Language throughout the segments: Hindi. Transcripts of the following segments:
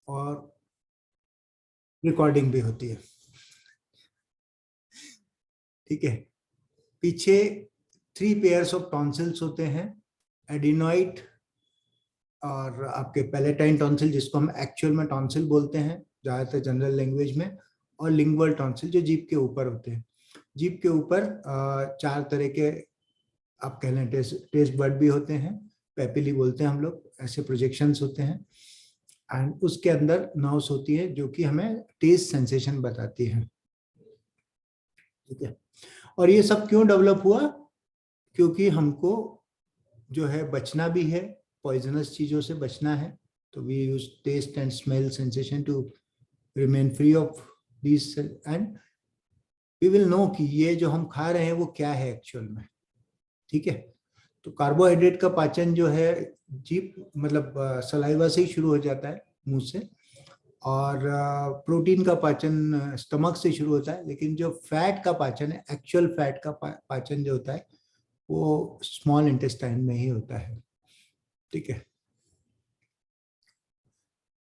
और रिकॉर्डिंग भी होती है। ठीक है। पीछे 3 पेयर्स ऑफ टॉन्सिल्स होते हैं, एडिनॉइड और आपके पैलेटाइन टॉन्सिल जिसको हम एक्चुअल में टॉन्सिल बोलते हैं ज्यादातर जनरल लैंग्वेज में, और लिंगुअल टॉन्सिल जो जीभ के ऊपर होते हैं। जीभ के ऊपर 4 तरह के आप कह लें टेस्ट बर्ड भी होते हैं, पेपिली बोलते हैं हम लोग, ऐसे प्रोजेक्शंस होते हैं, एंड उसके अंदर नर्व्स होती है जो कि हमें टेस्ट सेंसेशन बताती है। ठीक है। और ये सब क्यों डेवलप हुआ? क्योंकि हमको जो है बचना भी है, पॉइजनस चीजों से बचना है, तो we use taste and smell sensation to remain free of this, and we will know कि ये जो हम खा रहे हैं वो क्या है एक्चुअल में। ठीक है। तो कार्बोहाइड्रेट का पाचन जो है जीभ मतलब सलाइवा से ही शुरू हो जाता है, मुंह से, और प्रोटीन का पाचन स्टमक से शुरू होता है, लेकिन जो फैट का पाचन है, एक्चुअल फैट का पाचन जो होता है वो स्मॉल इंटेस्टाइन में ही होता है। ठीक है।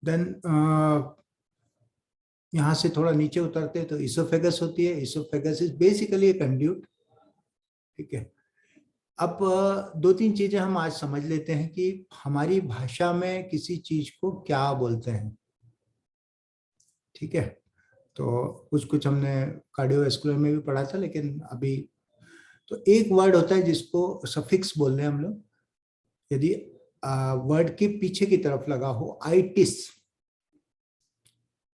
देन यहाँ से थोड़ा नीचे उतरते हैं तो इसोफेगस होती है। Oesophagus is basically A conduit. ठीक है। अब 2-3 चीजें हम आज समझ लेते हैं कि हमारी भाषा में किसी चीज को क्या बोलते हैं। ठीक है। तो कुछ कुछ हमने कार्डियोवैस्कुलर में भी पढ़ा था, लेकिन अभी तो एक वर्ड होता है जिसको सफिक्स बोल रहे हैं हम लोग, यदि वर्ड के पीछे की तरफ लगा हो, आइटिस।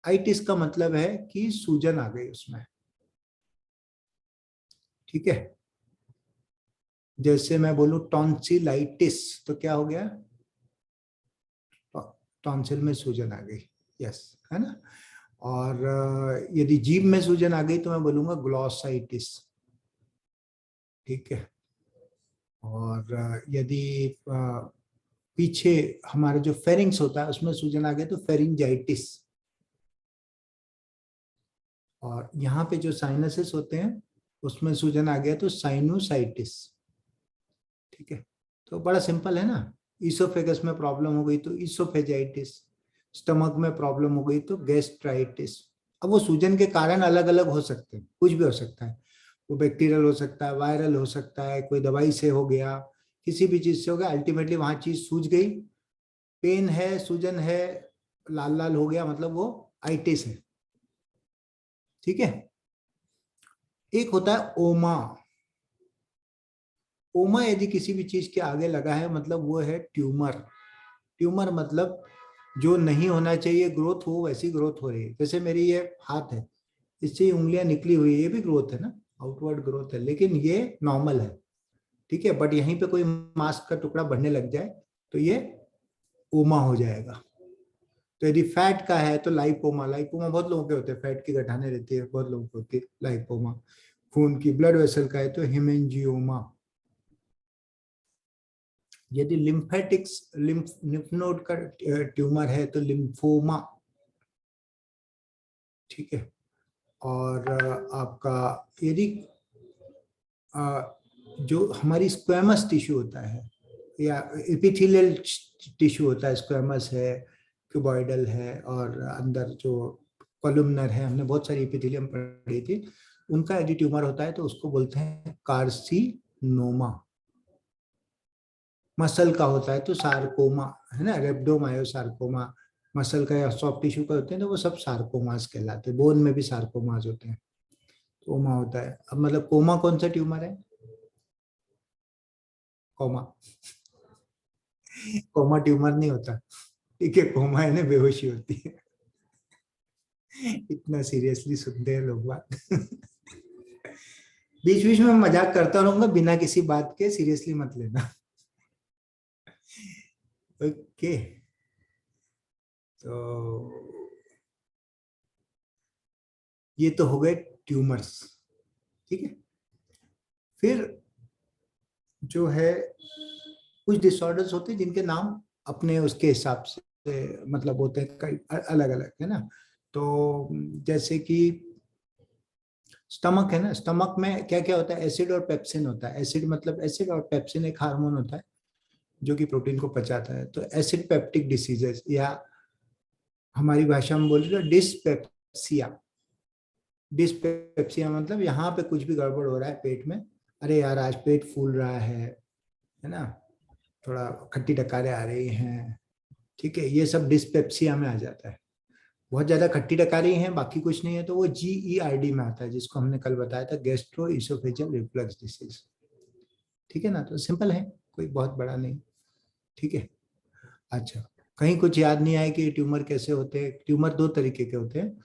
आइटिस का मतलब है कि सूजन आ गई उसमें। ठीक है। जैसे मैं बोलूं टॉन्सिलाइटिस, तो क्या हो गया? टॉन्सिल में सूजन आ गई। यस, है ना। और यदि जीभ में सूजन आ गई तो मैं बोलूंगा ग्लॉसाइटिस। ठीक है। और यदि पीछे हमारा जो फेरिंग्स होता है उसमें सूजन आ गया तो फेरिंजाइटिस। और यहाँ पे जो साइनसेस होते हैं उसमें सूजन आ गया तो साइनोसाइटिस। ठीक है। तो बड़ा सिंपल है ना। ईसोफेगस में प्रॉब्लम हो गई तो ईसोफेजाइटिस, स्टमक में प्रॉब्लम हो गई तो गैस्ट्राइटिस। अब वो सूजन के कारण अलग अलग हो सकते हैं, कुछ भी हो सकता है, वो बैक्टीरियल हो सकता है, वायरल हो सकता है, कोई दवाई से हो गया, किसी भी चीज से हो गया, अल्टीमेटली वहां चीज सूज गई, पेन है, सूजन है, लाल लाल हो गया, मतलब वो आइटिस है। ठीक है। एक होता है ओमा। ओमा यदि किसी भी चीज के आगे लगा है मतलब वो है ट्यूमर। ट्यूमर मतलब जो नहीं होना चाहिए ग्रोथ हो वैसी ग्रोथ हो रही है। जैसे मेरी ये हाथ है, इससे उंगलियां निकली हुई है, ये भी ग्रोथ है ना, आउटवर्ड ग्रोथ है, लेकिन ये नॉर्मल है। ठीक है। बट यहीं पे कोई मांस का टुकड़ा बढ़ने लग जाए तो ये ओमा हो जाएगा। तो यदि फैट का है तो लाइपोमा। लाइपोमा बहुत लोगों के होते हैं, फैट की गठाने रहती है, बहुत लोगों को होती है लाइपोमा। खून की ब्लड वेसल का है तो हेमेंजियोमा। यदि लिम्फेटिक्स लिम्फ नोड का ट्यूमर है तो लिम्फोमा। ठीक है। और आपका यदि जो हमारी स्क्वेमस टिश्यू होता है या एपिथेलियल टिश्यू होता है, स्क्वेमस है, क्यूबॉइडल है, और अंदर जो कॉलुमनर है, हमने बहुत सारी एपिथेलियम पढ़ी थी, उनका यदि ट्यूमर होता है तो उसको बोलते हैं कार्सिनोमा। मसल का होता है तो सार्कोमा, है ना, रेब्डोमायोसार्कोमा। मसल का या सॉफ्ट टिश्यू का होते हैं तो वो सब सार्कोमास कहलाते हैं। बोन में भी सार्कोमास होते हैं। कोमा होता है। अब मतलब कोमा कौन सा ट्यूमर है? कोमा। कोमा ट्यूमर नहीं होता। ठीक है। कोमा है ना, बेहोशी होती है। इतना सीरियसली सुनते हैं लोग बात। बीच बीच में मजाक करता रहूंगा बिना किसी बात के, सीरियसली मत लेना। ओके। तो ये तो हो गए ट्यूमर्स। ठीक है। फिर जो है कुछ डिसऑर्डर्स होते हैं जिनके नाम अपने उसके हिसाब से मतलब होते हैं, कई अलग अलग, है ना। तो जैसे कि स्टमक है ना, स्टमक में क्या क्या होता है? एसिड और पेप्सिन होता है। एसिड मतलब एसिड, और पेप्सिन एक हार्मोन होता है जो कि प्रोटीन को पचाता है। तो एसिड पेप्टिक डिसीजेस, या हमारी भाषा में बोले तो डिस्पेप्सिया। डिस्पेप्सिया मतलब यहाँ पे कुछ भी गड़बड़ हो रहा है पेट में, अरे यार आज पेट फूल रहा है ना, थोड़ा खट्टी टकारे आ रही हैं, ठीक है, ये सब डिस्पेप्सिया में आ जाता है। बहुत ज्यादा खट्टी टकारी हैं, बाकी कुछ नहीं है, तो वो GERD में आता है, जिसको हमने कल बताया था, गैस्ट्रो इसोफेजियल रिफ्लक्स डिसीज। ठीक है ना, तो सिंपल है, कोई बहुत बड़ा नहीं। ठीक है। अच्छा, कहीं कुछ याद नहीं आया कि ट्यूमर कैसे होते हैं? ट्यूमर दो तरीके के होते हैं।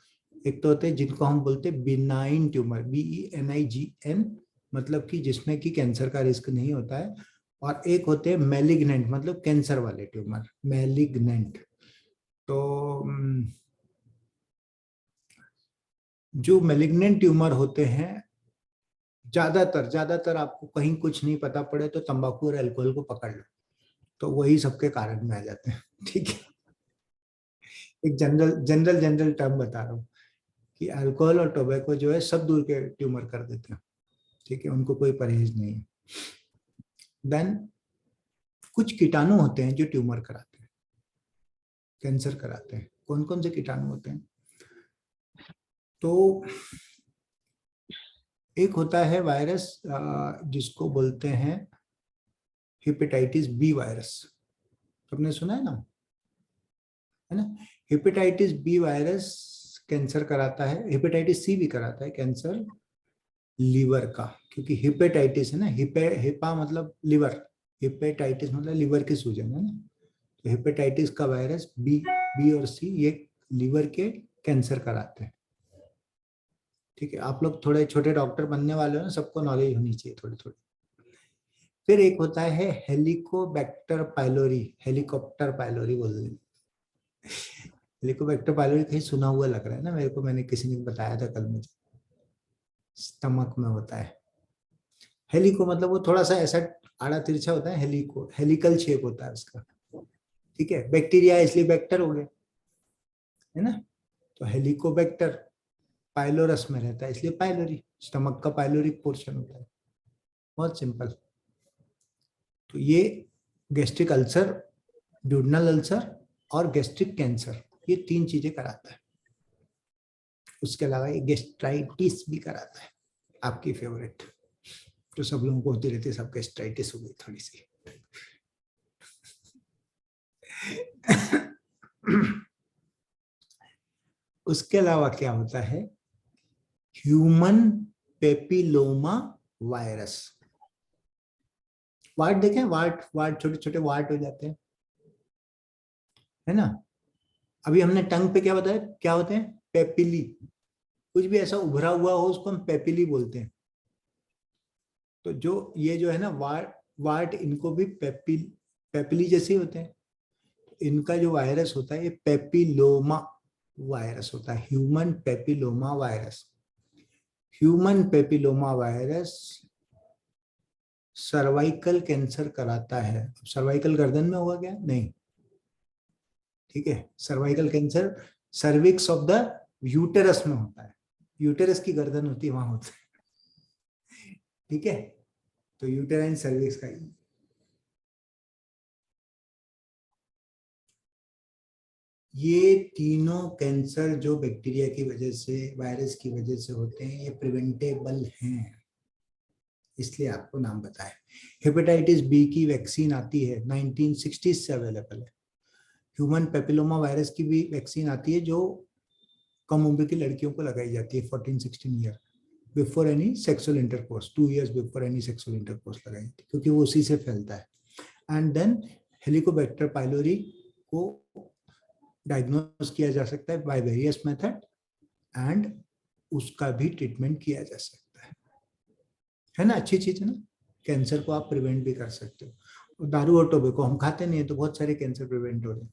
एक तो होते हैं जिनको हम बोलते हैं बिनाइन ट्यूमर, BENIGN, मतलब कि जिसमें कि कैंसर का रिस्क नहीं होता है। और एक होते हैं मैलिग्नेंट, मतलब कैंसर वाले ट्यूमर, मैलिग्नेंट। तो जो मैलिग्नेंट ट्यूमर होते हैं, ज्यादातर ज्यादातर आपको कहीं कुछ नहीं पता पड़े तो तंबाकू और अल्कोहल को पकड़ लो, तो वही सबके कारण में आ जाते हैं। ठीक है, एक जनरल टर्म बता रहा हूँ कि अल्कोहल और टोबैको जो है सब दूर के ट्यूमर कर देते हैं। ठीक है, उनको कोई परहेज नहीं है। देन कुछ कीटाणु होते हैं जो ट्यूमर कराते हैं, कैंसर कराते हैं। कौन कौन से कीटाणु होते हैं? तो एक होता है वायरस जिसको बोलते हैं हेपेटाइटिस बी वायरस, तुमने सुना है ना? हेपेटाइटिस बी वायरस कैंसर कराता है, हेपेटाइटिस सी भी कराता है कैंसर लीवर का, क्योंकि हेपेटाइटिस है ना, हेपा मतलब लिवर, हेपेटाइटिस मतलब लिवर की सूजन है ना। तो हेपेटाइटिस का वायरस बी और सी ये लीवर के कैंसर कराते हैं। ठीक है, आप लोग थोड़े छोटे डॉक्टर बनने वाले हो ना, सबको नॉलेज होनी चाहिए थोड़ी थोड़ी। फिर एक होता है हेलिकोबैक्टर पाइलोरी, हेलीकॉप्टर पाइलोरी बोल रहे, हेलिकोबैक्टर पाइलोरी कहीं सुना हुआ लग रहा है ना मेरे को, मैंने किसी ने बताया था कल मुझे। स्टमक में होता है। हेलिको मतलब वो थोड़ा सा ऐसा आड़ा तिरछा होता है, हेलिको हेलिकल शेप होता है उसका। ठीक है, बैक्टीरिया इसलिए बैक्टर हो गया, है ना? तो हेलिकोबैक्टर पाइलोरस में रहता है इसलिए पाइलोरी, स्टमक का पाइलोरिक पोर्शन होता है। बहुत सिंपल। तो ये गैस्ट्रिक अल्सर, ड्यूडनल अल्सर और गैस्ट्रिक कैंसर, ये तीन चीजें कराता है। उसके अलावा ये गैस्ट्राइटिस भी कराता है, आपकी फेवरेट, तो सब लोगों को होती रहती है, सब गैस्ट्राइटिस हो गई थोड़ी सी। उसके अलावा क्या होता है? Human papilloma virus. वार्ड देखें, वार्ड वार्ड छोटे छोटे वार्ड हो जाते हैं, है ना? अभी हमने टंग पे क्या बताया, क्या होते हैं? पेपिली। कुछ भी ऐसा उभरा हुआ हो उसको हम पेपिली बोलते हैं। तो जो ये जो है ना वार्ड, वार्ड इनको भी पेपिली जैसे ही होते हैं। इनका जो वायरस होता है ये पेपिलोमा वायरस होता है, human papilloma virus. Human papilloma virus cervical cancer कराता है। सर्वाइकल गर्दन में होगा क्या? नहीं। ठीक है, cervical cancer cervix of the uterus में होता है, यूटेरस की गर्दन होती है वहां होता है। ठीक है, तो यूटेराइन सर्विक्स का। ये तीनों कैंसर जो बैक्टीरिया की वजह से, वायरस की वजह से होते हैं, ये प्रिवेंटेबल हैं, इसलिए आपको नाम बताया। हेपेटाइटिस बी की वैक्सीन आती है, 1960 से अवेलेबल है। ह्यूमन पेपिलोमा वायरस की भी वैक्सीन आती है जो कम उम्र की लड़कियों को लगाई जाती है, 14-16 year before any sexual intercourse, 2 years before any sexual intercourse लगाई जाती है, क्योंकि वो उसी से फैलता है। एंड देन हेलिकोबैक्टर पाइलोरी को डायग्नोस किया जा सकता है बाय वेरियस मेथड, एंड उसका भी ट्रीटमेंट किया जा सकता है ना? अच्छी चीज है ना, कैंसर को आप प्रिवेंट भी कर सकते हो। दारू और टोबैको हम खाते नहीं है, तो बहुत सारे कैंसर प्रिवेंट हो रहे हैं।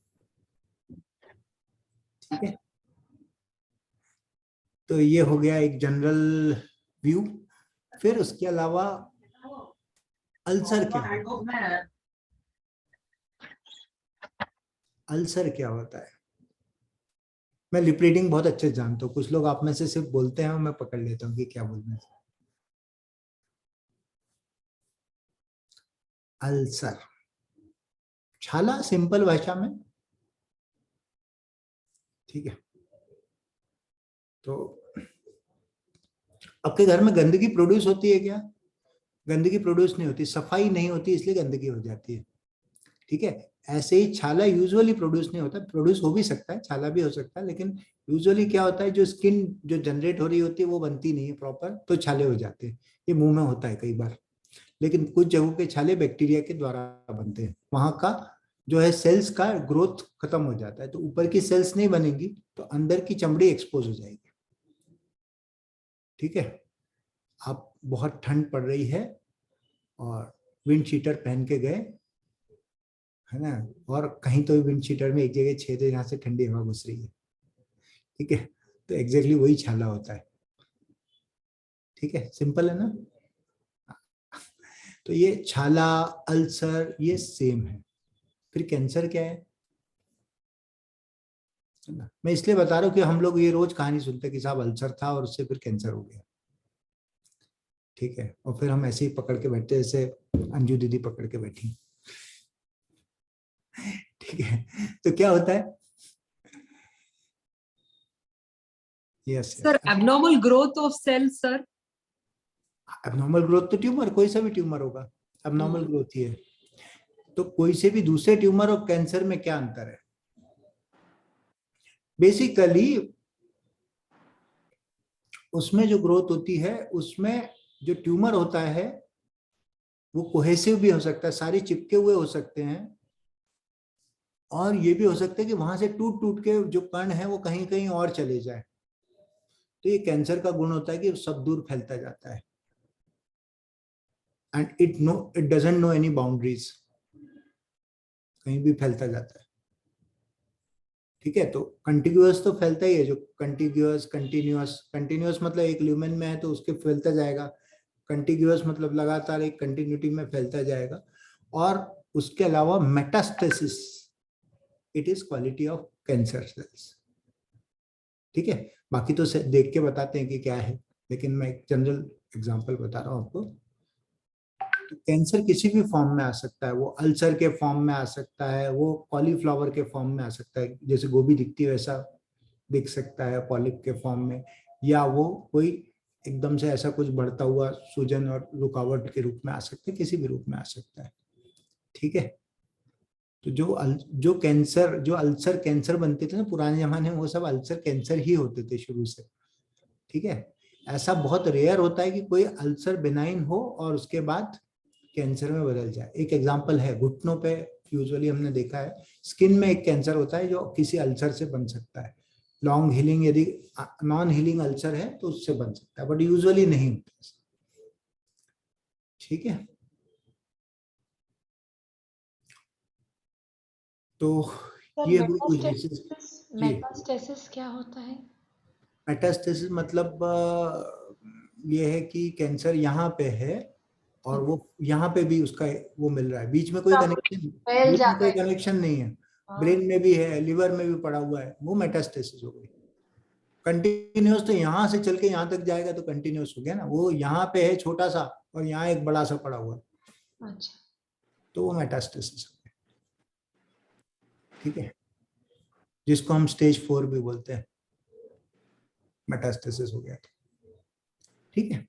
ठीक है, तो ये हो गया एक जनरल व्यू। फिर उसके अलावा अल्सर क्या होता है? अल्सर क्या होता है? मैं लिप रीडिंग बहुत अच्छे से जानता हूँ, कुछ लोग आप में से सिर्फ बोलते हैं और मैं पकड़ लेता हूँ कि क्या बोलना है। अल्सर, छाला, सिंपल भाषा में। ठीक है, तो आपके घर में गंदगी प्रोड्यूस होती है क्या? गंदगी प्रोड्यूस नहीं होती, सफाई नहीं होती इसलिए गंदगी हो जाती है। ठीक है, ऐसे ही छाला यूजुअली प्रोड्यूस नहीं होता, प्रोड्यूस हो भी सकता है, छाला भी हो सकता है, लेकिन यूजुअली क्या होता है, जो स्किन जो जनरेट हो रही होती है वो बनती नहीं है प्रॉपर, तो छाले हो जाते हैं। ये मुंह में होता है कई बार, लेकिन कुछ जगहों के छाले बैक्टीरिया के द्वारा बनते हैं, वहां का जो है सेल्स का ग्रोथ खत्म हो जाता है, तो ऊपर की सेल्स नहीं बनेंगी, तो अंदर की चमड़ी एक्सपोज हो जाएगी। ठीक है, आप बहुत ठंड पड़ रही है और विंड शीटर पहन के गए, है ना, और कहीं तो विंड शीटर में एक जगह छेद है जहां से ठंडी हवा घुस रही है। ठीक है, तो एग्जैक्टली वही छाला होता है। ठीक है, सिंपल है ना। तो ये छाला, अल्सर, ये सेम है। फिर कैंसर क्या है ना, मैं इसलिए बता रहा हूँ कि हम लोग ये रोज कहानी सुनते हैं कि साहब अल्सर था और उससे फिर कैंसर हो गया। ठीक है, और फिर हम ऐसे ही पकड़ के बैठते जैसे अंजू दीदी पकड़ के बैठी। ठीक है, तो क्या होता है, yes sir abnormal growth of cell sir. Abnormal growth तो ट्यूमर, कोई सा भी ट्यूमर होगा, एबनॉर्मल ग्रोथ ही है। तो कोई से भी दूसरे ट्यूमर और कैंसर में क्या अंतर है? बेसिकली उसमें जो ग्रोथ होती है, उसमें जो ट्यूमर होता है वो कोहेसिव भी हो सकता है, सारे चिपके हुए हो सकते हैं, और ये भी हो सकता है कि वहां से टूट टूट के जो कण है वो कहीं कहीं और चले जाए। तो ये कैंसर का गुण होता है कि सब दूर फैलता जाता है, and it doesn't know any boundaries, कहीं भी फैलता जाता है। ठीक है, तो कंटिन्यूअस तो फैलता ही है, जो कंटिन्यूअस, कंटिन्यूअस, कंटिन्यूअस मतलब एक ल्यूमेन में है तो उसके फैलता जाएगा, कंटिन्यूअस मतलब लगातार एक कंटिन्यूटी में फैलता जाएगा। और उसके अलावा metastasis, it is quality of cancer cells. ठीक है, बाकी तो देख के बताते हैं कि क्या है, लेकिन मैं एक जनरल एग्जांपल बता रहा हूं आपको। तो कैंसर किसी भी फॉर्म में आ सकता है, वो अल्सर के फॉर्म में आ सकता है, वो कॉलीफ्लावर के फॉर्म में आ सकता है, जैसे गोभी दिखती है वैसा दिख सकता है पॉलिप के फॉर्म में, या वो कोई एकदम से ऐसा कुछ बढ़ता हुआ सूजन और रुकावट के रूप में आ सकता है, किसी भी रूप में आ सकता है। ठीक है, तो जो कैंसर, जो अल्सर कैंसर बनते थे ना पुराने जमाने में, वो सब अल्सर कैंसर ही होते थे शुरू से। ठीक है, ऐसा बहुत रेयर होता है कि कोई अल्सर बिनाइन हो और उसके बाद कैंसर में बदल जाए। एक एग्जांपल है घुटनों पे, यूजुअली हमने देखा है स्किन में एक कैंसर होता है जो किसी अल्सर से बन सकता है, लॉन्ग हीलिंग, यदि नॉन हीलिंग अल्सर है तो उससे बन सकता है, बट यूजुअली नहीं होता। ठीक है, तो सर ये हुई कुछ डिसीज। जी, मेटास्टेसिस क्या होता है? मेटास्टेसिस मतलब ये है कि कैंसर यहाँ पे है और वो यहाँ पे भी उसका वो मिल रहा है, बीच में कोई कनेक्शन, फैल बीच में जाता कोई है। कनेक्शन नहीं है, हाँ। ब्रेन में भी है, लिवर में भी पड़ा हुआ है, वो मेटास्टेसिस हो गई। कंटिन्यूस तो यहाँ से चल के यहाँ तक जाएगा तो कंटिन्यूस हो गया ना, वो यहाँ पे है छोटा सा और यहाँ एक बड़ा सा पड़ा हुआ है, अच्छा। तो वो मेटास्टेसिस हो गया। ठीक है, जिसको हम स्टेज 4 भी बोलते हैं, मेटास्टेसिस हो गया। ठीक है,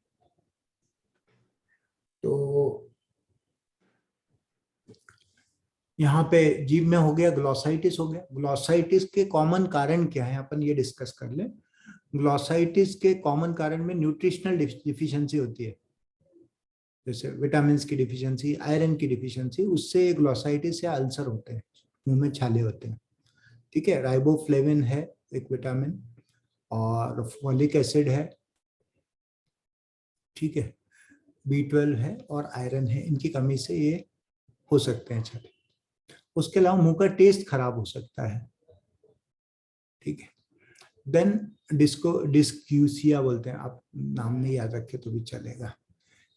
तो यहाँ पे जीभ में हो गया, ग्लॉसाइटिस हो गया। ग्लॉसाइटिस के कॉमन कारण क्या है अपन ये डिस्कस कर ले। ग्लॉसाइटिस के कॉमन कारण में न्यूट्रिशनल डिफिशियंसी होती है, जैसे विटामिन की डिफिशियंसी, आयरन की डिफिशियंसी, उससे ग्लॉसाइटिस या अल्सर होते हैं, मुंह में छाले होते हैं। ठीक है, राइबोफ्लेविन है एक विटामिन, और फॉलिक एसिड है। ठीक है, B12 है और आयरन है, इनकी कमी से ये हो सकते हैं छाले। उसके अलावा मुंह का टेस्ट खराब हो सकता है। ठीक है, देन डिस्क्यूसिया बोलते हैं, आप नाम नहीं याद रखे तो भी चलेगा।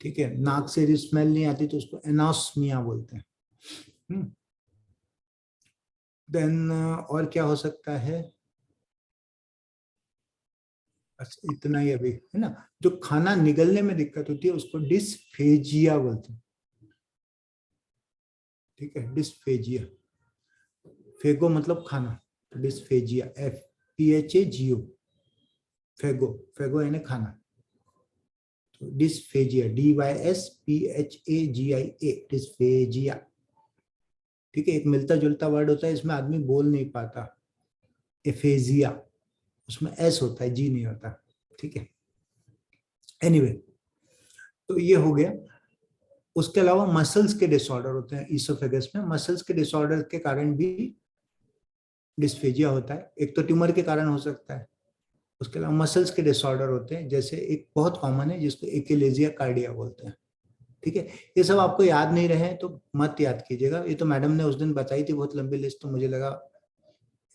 ठीक है, नाक से स्मेल नहीं आती तो उसको एनोस्मिया बोलते हैं। देन और क्या हो सकता है, बस इतना ही अभी, है ना। जो खाना निगलने में दिक्कत होती है उसको डिस्फेजिया बोलते हैं। ठीक है, डिस्फेजिया, फेगो मतलब खाना, dysphagia, F PHAGO, phago, phago यानी खाना। तो डिस्फेजिया, DYSPHAGIA, डिस्फेजिया। ठीक है, एक मिलता जुलता वर्ड होता है, इसमें आदमी बोल नहीं पाता, एफेजिया, उसमें एस होता है, जी नहीं होता। ठीक है, एनीवे, तो ये हो गया। उसके अलावा मसल्स के डिसऑर्डर होते हैं ईसोफेगस में, मसल्स के डिसऑर्डर के कारण भी डिस्फेजिया होता है। एक तो ट्यूमर के कारण हो सकता है, उसके अलावा मसल्स के डिसऑर्डर होते हैं, जैसे एक बहुत कॉमन है जिसको एकिलेजिया कार्डिया बोलते हैं। ठीक है, ये सब आपको याद नहीं रहे तो मत याद कीजिएगा, ये तो मैडम ने उस दिन बताई थी बहुत लंबी लिस्ट, तो मुझे लगा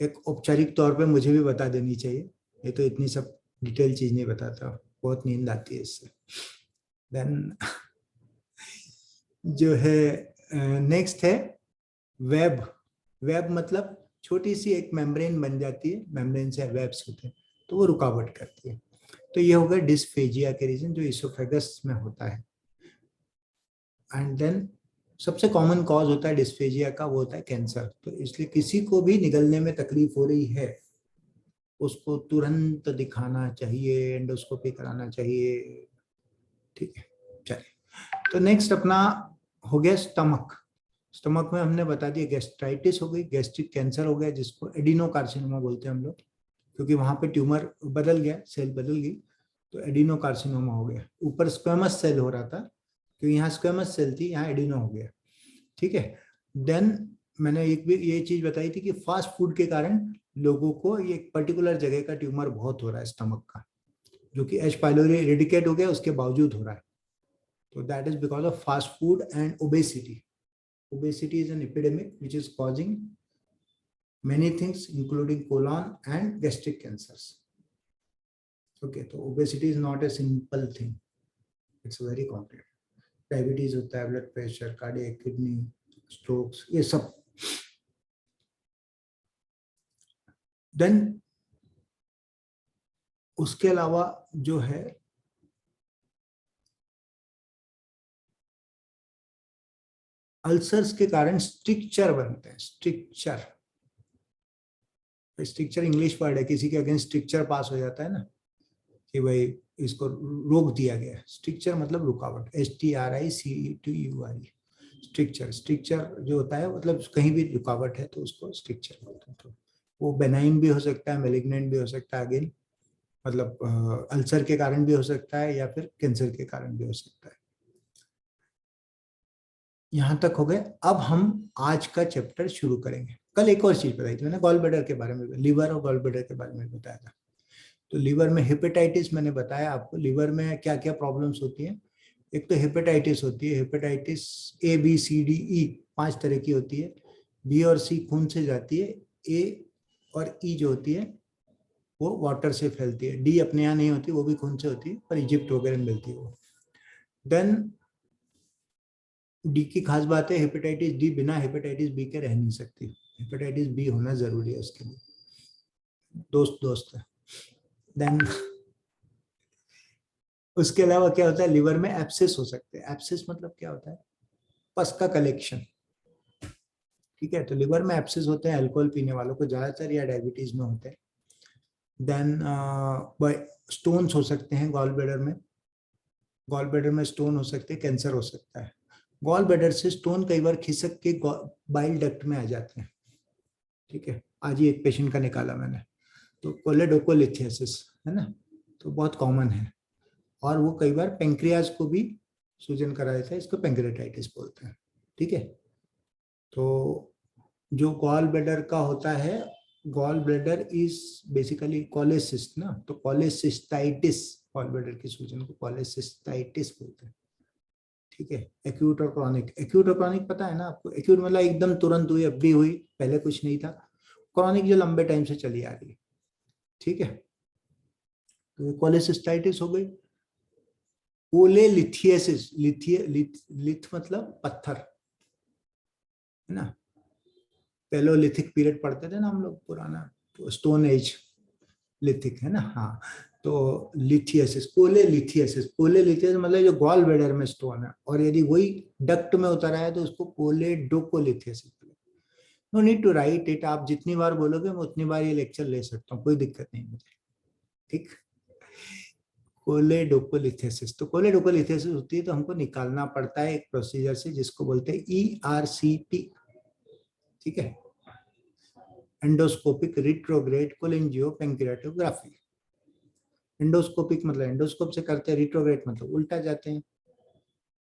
एक औपचारिक तौर पे मुझे भी बता देनी चाहिए, ये तो इतनी सब डिटेल चीज नहीं बताता, बहुत नींद आती है इससे। देन जो है नेक्स्ट है वेब। वेब मतलब छोटी सी एक मेम्ब्रेन बन जाती है, मेम्ब्रेन से वेब्स होते हैं, तो वो रुकावट करती है। तो ये हो गया डिस्फेजिया के रीजन जो इसोफेगस में होता है। एंड देन सबसे कॉमन कॉज होता है डिस्फेजिया का, वो होता है कैंसर। तो इसलिए किसी को भी निगलने में तकलीफ हो रही है, उसको तुरंत दिखाना चाहिए, एंडोस्कोपी कराना चाहिए। ठीक है, चलिए। तो नेक्स्ट अपना हो गया स्टमक। स्टमक में हमने बता दिया गैस्ट्राइटिस हो गई, गैस्ट्रिक कैंसर हो गया जिसको एडिनोकार्सिनोमा बोलते हैं हम लोग, क्योंकि वहां पे ट्यूमर बदल गया, सेल बदल गई, तो एडिनोकार्सिनोमा हो गया। ऊपर स्क्वेमस सेल हो रहा था, क्योंकि यहाँ स्क्वेमस सेल थी, यहाँ एडिनो हो गया। ठीक है, देन मैंने एक भी ये चीज बताई थी कि फास्ट फूड के कारण लोगों को ये एक पर्टिकुलर जगह का ट्यूमर बहुत हो रहा है स्टमक का, जो कि एच पाइलोरी रेडिकेट हो गया उसके बावजूद हो रहा है। तो that is because of fast food and obesity. Obesity is an epidemic which is causing many things including colon and gastric cancers. Okay, so obesity is not a simple thing, it's very complicated. Diabetes होता है, blood pressure, cardiac, kidney, strokes, ये सब। Then उसके अलावा जो है अल्सर्स के कारण स्ट्रिक्चर बनते हैं। स्ट्रिक्चर, स्ट्रिक्चर इंग्लिश वर्ड है, किसी के अगेंस्ट स्ट्रिक्चर पास हो जाता है ना कि भाई इसको रोक दिया गया। स्ट्रिक्चर मतलब रुकावट, STRICTURE, स्ट्रिक्चर। स्ट्रिक्चर जो होता है मतलब कहीं भी रुकावट है तो उसको स्ट्रिक्चर बोलते हैं। तो वो बेनाइन भी हो सकता है, मेलिग्नेंट भी हो सकता है, अगेन मतलब अल्सर के कारण भी हो सकता है या फिर कैंसर के कारण भी हो सकता है। यहाँ तक हो गए। अब हम आज का चैप्टर शुरू करेंगे। कल एक और चीज बताई थी मैंने, गॉल ब्लैडर के बारे में, लिवर और गॉल ब्लैडर के बारे में बताया था। तो लिवर में हेपेटाइटिस मैंने बताया आपको, लिवर में क्या क्या प्रॉब्लम्स होती हैं। एक तो हेपेटाइटिस होती है, हेपेटाइटिस ABCDE 5 तरह की होती है। B और C खून से जाती है, A और E जो होती है वो वाटर से फैलती है, D अपने यहाँ नहीं होती, वो भी खून से होती है पर इजिप्ट वगैरह में मिलती है वो। देन D की खास बात है, हेपेटाइटिस D बिना हेपेटाइटिस B के रह नहीं सकती, हेपेटाइटिस B होना जरूरी है उसके लिए, दोस्त है। देन उसके अलावा क्या होता है, लिवर में एब्सेस हो सकते हैं। एब्सेस मतलब क्या होता है, पस का कलेक्शन। ठीक है, तो लिवर में एब्सेस होते हैं अल्कोहल पीने वालों को ज्यादातर, या डायबिटीज में होते हैं। देन स्टोन्स हो सकते हैं गॉल ब्लैडर में, गॉल ब्लैडर में स्टोन हो सकते हैं, कैंसर हो सकता है। गॉल ब्लैडर से स्टोन कई बार खिसक के बाइल डक्ट में आ जाते हैं। ठीक है, आज ही एक पेशेंट का निकाला मैंने, तो कोलेडोकोलिथियासिस है ना, तो बहुत कॉमन है। और वो कई बार पेंक्रियाज को भी सूजन करा देता है, इसको पेंक्रेटाइटिस बोलते हैं। ठीक है, तो जो गॉल ब्लैडर का होता है, गॉल ब्लैडर इज बेसिकली कोलेसिस्ट ना, तो कोलेसिस्टाइटिस, गॉल ब्लैडर की सूजन को कोलेसिस्टाइटिस बोलते हैं। ठीक है, एक्यूट और क्रॉनिक। एक्यूट और क्रॉनिक पता है ना आपको, एक्यूट मतलब एकदम तुरंत हुई, अब भी हुई, पहले कुछ नहीं था। क्रॉनिक जो लंबे टाइम से चली आ रही है। ठीक है, तो कोलेसिस्टाइटिस हो गई। कोलेलिथियासिस, लिथ मतलब पत्थर है ना, पैलोलिथिक पीरियड पढ़ते थे ना हम लोग पुराना, तो स्टोन एज लिथिक है ना, हाँ। तो लिथियासिस, कोलेलिथियासिस, कोलेलिथियासिस मतलब जो गॉल ब्लैडर में स्टोन है, और यदि वही डक्ट में उतर आया तो उसको choledocholithiasis. No need to write it, आप जितनी बार बोलोगे मैं उतनी बार ये लेक्चर ले सकता हूँ, कोई दिक्कत नहीं मुझे, ठीक। कोलेडोकोलिथेसिस, तो कोलेडोकोलिथेसिस होती है तो हमको निकालना पड़ता है एक प्रोसीजर से जिसको बोलते हैं ERCP, ठीक है, एंडोस्कोपिक रिट्रोग्रेड कोलेंजियो पैंक्रियाटोग्राफी। एंडोस्कोपिक मतलब एंडोस्कोप से करते हैं, रिट्रोग्रेड मतलब उल्टा जाते हैं,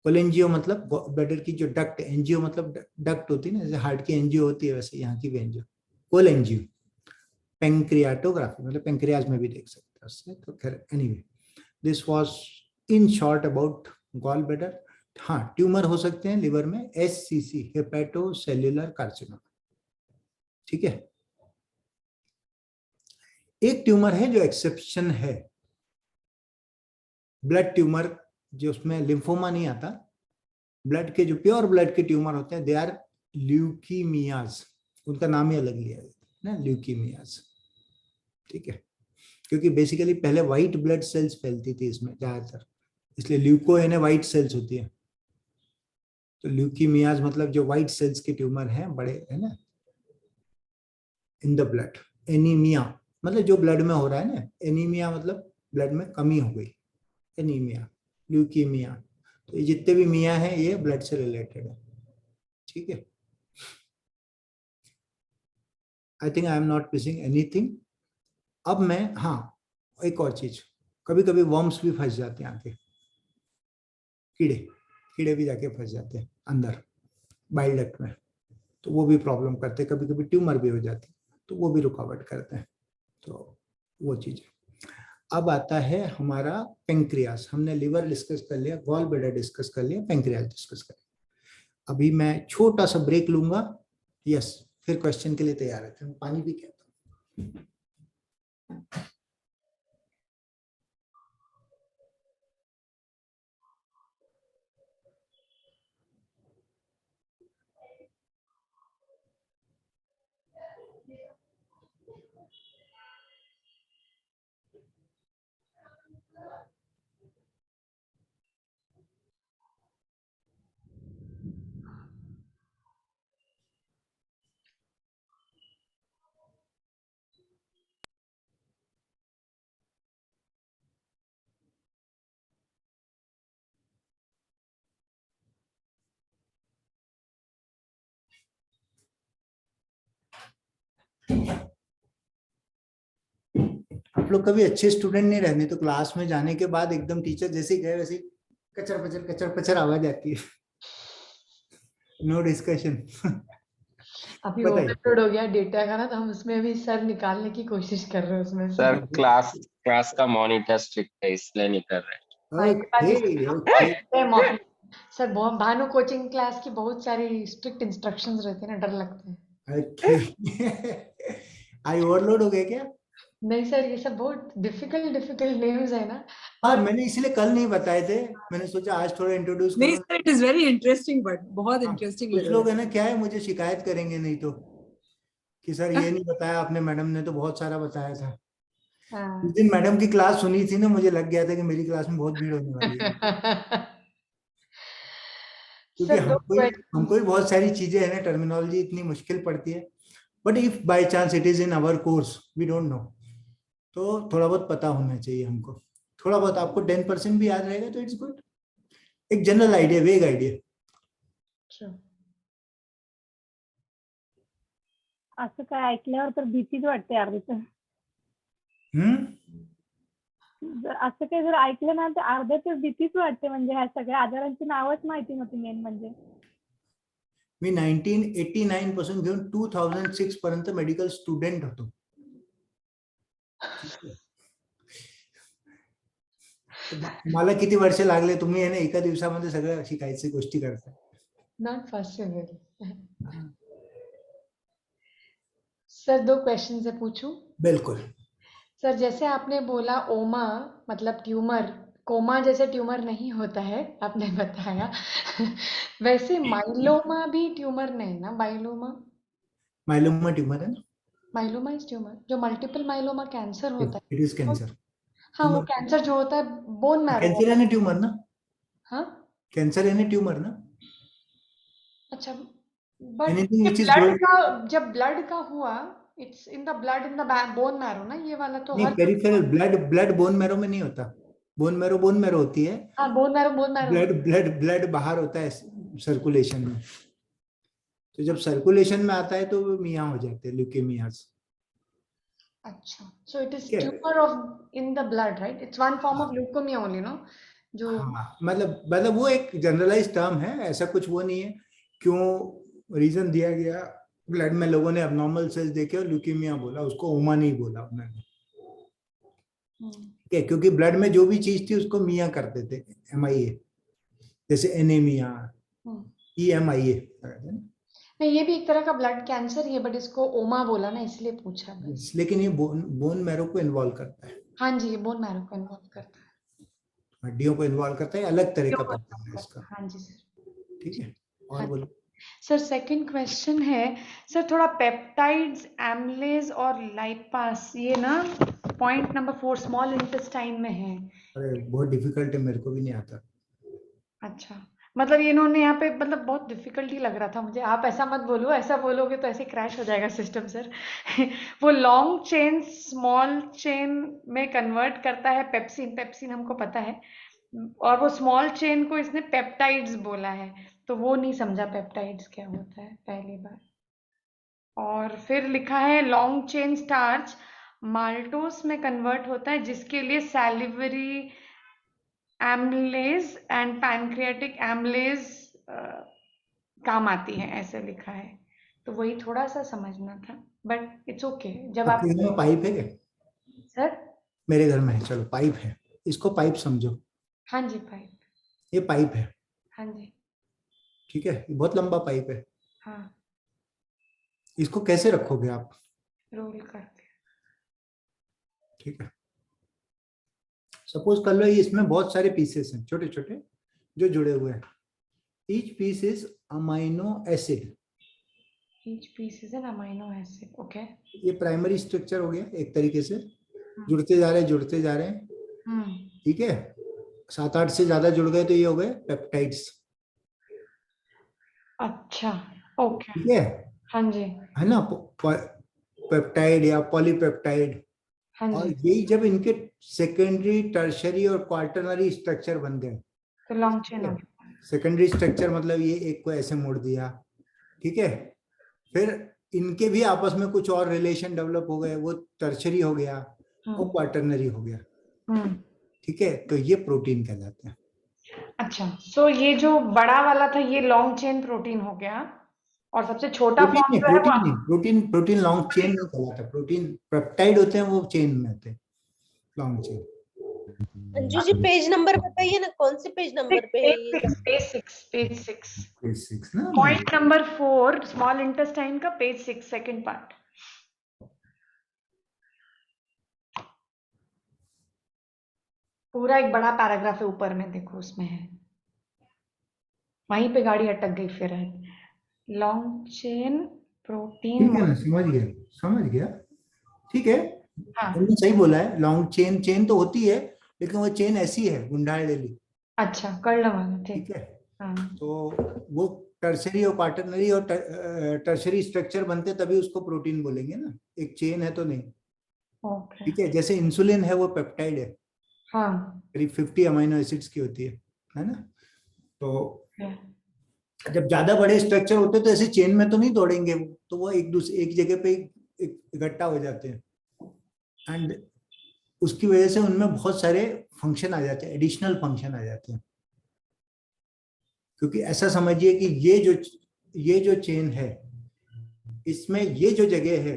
कोलेंजियो मतलब ब्लडर की जो डक्ट, एंजियो मतलब डक्ट होती है ना, जैसे हार्ट की एंजियो होती है वैसे यहाँ की भी एंजियो, कोलेंजियो। पैंक्रियाटोग्राफी मतलब पैंक्रियाज में भी देख सकते हैं उससे, तो खैर anyway this was in short about gall bladder. हाँ, ट्यूमर हो सकते हैं लिवर में, HCC हेपेटोसेल्युलर कार्सिनोमा, ठीक है। एक ट्यूमर है जो एक्सेप्शन है, ब्लड ट्यूमर, जो उसमें लिम्फोमा नहीं आता, ब्लड के जो प्योर ब्लड के ट्यूमर होते हैं दे आर ल्यूकीमियाज, उनका नाम ही अलग लिया ना, ल्यूकीमियाज, ठीक है, क्योंकि बेसिकली पहले व्हाइट ब्लड सेल्स फैलती थी इसमें ज्यादातर, इसलिए ल्यूको यानी व्हाइट सेल्स होती है, तो ल्यूकीमियाज मतलब जो व्हाइट सेल्स के ट्यूमर हैं बड़े, है ना, इन द ब्लड। एनीमिया मतलब जो ब्लड में हो रहा है ना, एनीमिया मतलब ब्लड में कमी हो गई, एनीमिया, ल्यूकीमिया, तो ये जितने भी मिया हैं ये ब्लड से रिलेटेड है, ठीक है। I think I am not missing anything. अब मैं, हाँ एक और चीज, कभी कभी वर्म्स भी फंस जाते हैं आके, कीड़े, कीड़े भी जाके फंस जाते हैं अंदर बाइल डक्ट में, तो वो भी प्रॉब्लम करते हैं, कभी कभी ट्यूमर भी हो जाती है तो वो भी रुकावट करते हैं, तो वो चीज। अब आता है हमारा पेंक्रियास, हमने लिवर डिस्कस कर लिया, गॉल ब्लैडर डिस्कस कर लिया, पेंक्रियास डिस्कस कर लिया। अभी मैं छोटा सा ब्रेक लूंगा, यस, फिर क्वेश्चन के लिए तैयार है, पानी भी कहता हूँ। आप लोग कभी अच्छे स्टूडेंट नहीं रहने तो क्लास में जाने के बाद एकदम टीचर जैसे गए वैसे कचर पचर आवाज आती है, नो डिस्कशन। अभी बताइए। ओवरलोड हो गया डेटा का ना, तो हम उसमें अभी सर निकालने की कोशिश कर रहे हैं उसमें से। सर क्लास क्लास का मॉनिटर स्ट्रिक्ट है इसलिए नहीं कर रहे। हाँ, ये बात भी ओके ओके है, सर बहुत भानु कोचिंग क्लास की बहुत सारी स्ट्रिक्ट इंस्ट्रक्शंस रहते हैं ना, डर लगता है। ओके। आई ओवरलोड हो गया क्या? नहीं सर, ये सब बहुत डिफिकल्ट डिफिकल्ट नेम्स है ना। हाँ, और मैंने इसलिए कल नहीं बताए थे, मैंने सोचा आज थोड़ा इंट्रोड्यूस नहीं करूँ। Sir, it is very interesting, but बहुत हाँ, इंटरेस्टिंग कुछ लग लोग रहा है ना, क्या है, मुझे शिकायत करेंगे नहीं तो, कि सर ये नहीं बताया आपने, मैडम ने तो बहुत सारा बताया था। उस हाँ। दिन मैडम की क्लास सुनी थी ना, मुझे लग गया था कि मेरी क्लास में बहुत भीड़ होने वाली है, क्योंकि सर दो हमको क्वेश्चन। भी बहुत सारी चीजें है ना, टर्मिनोलॉजी इतनी मुश्किल पड़ती है, but if by chance it is in our course we don't know, तो थोड़ा बहुत पता होना चाहिए हमको, थोड़ा बहुत आपको 10% भी याद रहेगा तो इट्स गुड, एक जनरल आइडिया, वेग आइडिया। असं काय ऐकल्यावर तर भीतीच वाटते अर्धी तर. असं काही जर ऐकलं ना तर अर्ध्या तर भीतीच वाटते, म्हणजे ह्या सगळ्या आजारांची नावच माहिती नव्हती मेन म्हणजे. मी 1989 पासून घेऊन 2006 पर्यंत मेडिकल स्टुडंट होतो. मला किती वर्ष लागले, तुम्ही आहे ना एका दिवसामध्ये सगळं शिकायची गोष्टी करता. Not possible. सर दो क्वेश्चन से पूछूं? बिल्कुल। सर जैसे आपने बोला ओमा मतलब ट्यूमर, कोमा जैसे ट्यूमर नहीं होता है आपने बताया। वैसे माइलोमा भी ट्यूमर नहीं ना, माइलोमा? माइलोमा ट्यूमर है ना, माइलोमा इज ट्यूमर, जो मल्टीपल माइलोमा कैंसर होता इट इज है। कैंसर। हाँ, वो ट्यूमर, कैंसर जो होता है बोन मैरो कैंसर वाला। यानी ट्यूमर ना, हाँ, कैंसर यानी ट्यूमर ना, अच्छा। But Anything which is blood growing, का, जब ब्लड का हुआ, it's in the blood, in the bone marrow ना, ये वाला तो नहीं, हर, पेरिफेरल ब्लड बोन मैरो में नहीं होता। बोन मैरो होती है, हाँ बोन मैरो ब्लड बाहर होता है सर्कुलेशन में। तो जब सर्कुलेशन में आता है तो वो मियाँ हो जाते हैं, ल्यूकेमियाज। अच्छा, सो इट इज ठीक है। Tumour of in the blood, right? It's one form of leukaemia only, no? जो हाँ, मतलब वो एक जनरलाइज टर्म है, ऐसा कुछ वो नहीं है। क्यों रीजन दिया गया, ब्लड में लोगों ने अबनॉर्मल सेल्स देखे और ल्यूकेमिया बोला, उसको ओमा नहीं बोला उन्होंने। ठीक है, क्योंकि ब्लड में जो भी चीज थी उसको मिया करते थे, MIA, जैसे एनीमिया, EMIA। नहीं, ये भी एक तरह का ब्लड कैंसर ही है, बट इसको ओमा बोला ना, इसलिए पूछा बस। लेकिन ये बोन मैरो को इन्वॉल्व करता है, हाँ जी, ये बोन मैरो को इन्वॉल्व करता है, हड्डियों को इन्वॉल्व करता है, अलग तरह का पैटर्न है इसका। हाँ जी सर। ठीक है, और हाँ। बोलो। सर सेकंड क्वेश्चन है सर, थोड़ा पेप्टाइड्स, एमलेज और लाइपास, ये ना पॉइंट नंबर 4 स्मॉल इंटेस्टाइन में है। अरे बहुत डिफिकल्ट है, मेरे को भी नहीं आता। अच्छा, मतलब ये इन्होंने यहाँ पे, मतलब बहुत डिफिकल्टी लग रहा था मुझे। आप ऐसा मत बोलो, ऐसा बोलोगे तो ऐसे क्रैश हो जाएगा सिस्टम सर। वो लॉन्ग चेन स्मॉल चेन में कन्वर्ट करता है पेप्सिन हमको पता है, और वो स्मॉल चेन को इसने पेप्टाइड्स बोला है, तो वो नहीं समझा पेप्टाइड्स क्या होता है पहली बार। और फिर लिखा है लॉन्ग चेन स्टार्च माल्टोस में कन्वर्ट होता है, जिसके लिए सैलिवरी एमलेज एंड पैनक्रियाटिक एमलेज काम आती है, ऐसे लिखा है। तो वही थोड़ा सा समझना था, बट इट्स ओके। जब आप आपके घर में पाइप है क्या? सर, मेरे घर में है, चलो पाइप है, इसको पाइप समझो। हाँ जी पाइप, ये पाइप है, हाँ जी, ठीक है, ये बहुत लंबा पाइप है। हाँ, इसको कैसे रखोगे आप? रोल करके, ठीक है, सपोज कर लो ये, इसमें बहुत सारे पीसेस हैं छोटे छोटे जो जुड़े हुए हैं। Each piece is amino acid. each piece is an amino acid, okay? ये प्राइमरी स्ट्रक्चर हो गया एक तरीके से, जुड़ते जा रहे हैं। ठीक है, 7-8 से ज्यादा जुड़ गए तो ये हो गए पेप्टाइड्स। अच्छा, ओके, ठीक है, हाँ जी, है ना, पेप्टाइड या पॉलीपेप्टाइड। हाँ और जी, यही जब इनके सेकेंडरी, टर्शरी और क्वार्टरनरी स्ट्रक्चर बन गए, तो लॉन्ग चेन हो गया। सेकेंडरी स्ट्रक्चर मतलब ये एक को ऐसे मोड़ दिया, ठीक है, फिर इनके भी आपस में कुछ और रिलेशन डेवलप हो गए, वो टर्शरी हो गया और क्वार्टरनरी हो गया। ठीक है, तो ये प्रोटीन कहलाते हैं। अच्छा, सो ये जो बड़ा वाला था ये लॉन्ग चेन प्रोटीन हो गया, और सबसे छोटा फॉर्म जो है वो, प्रोटीन लॉन्ग चेन नहीं कहलाता। प्रोटीन पेप्टाइड होते हैं, वो चेन में होते हैं, long chain. Anju ji page number बताइए ना, कौन से पेज नंबर पे है ये? पेज 6 ना, पॉइंट नंबर 4 स्मॉल इंटेस्टाइन का पेज 6 सेकंड पार्ट। पूरा एक बड़ा पैराग्राफ है ऊपर में, देखो उसमें है, वहीं पे गाड़ी अटक गई फिर है। लॉन्ग चेन प्रोटीन, ठीक है ना, समझ गया। ठीक है, हाँ, तुमने सही बोला है, लॉन्ग चेन तो होती है, लेकिन वो चेन ऐसी है गुंडालेली। अच्छा कर्ल वाला, ठीक है, हाँ, तो वो टर्शरी और क्वार्टरनरी और टर्शरी स्ट्रक्चर बनते तभी उसको प्रोटीन बोलेंगे ना, एक चेन है तो नहीं। ओके, ठीक है, जैसे इंसुलिन है वो पेप्टाइड है, हाँ, करीब 50 अमीनो एसिड्स की होती है ना। तो जब ज्यादा बड़े स्ट्रक्चर होते हैं तो ऐसे चेन में तो नहीं दौड़ेंगे, तो वो एक जगह पे इकट्ठा हो जाते हैं, एंड उसकी वजह से उनमें बहुत सारे फंक्शन आ जाते हैं, एडिशनल फंक्शन आ जाते हैं। क्योंकि ऐसा समझिए कि ये जो चेन है, इसमें ये जो जगह है,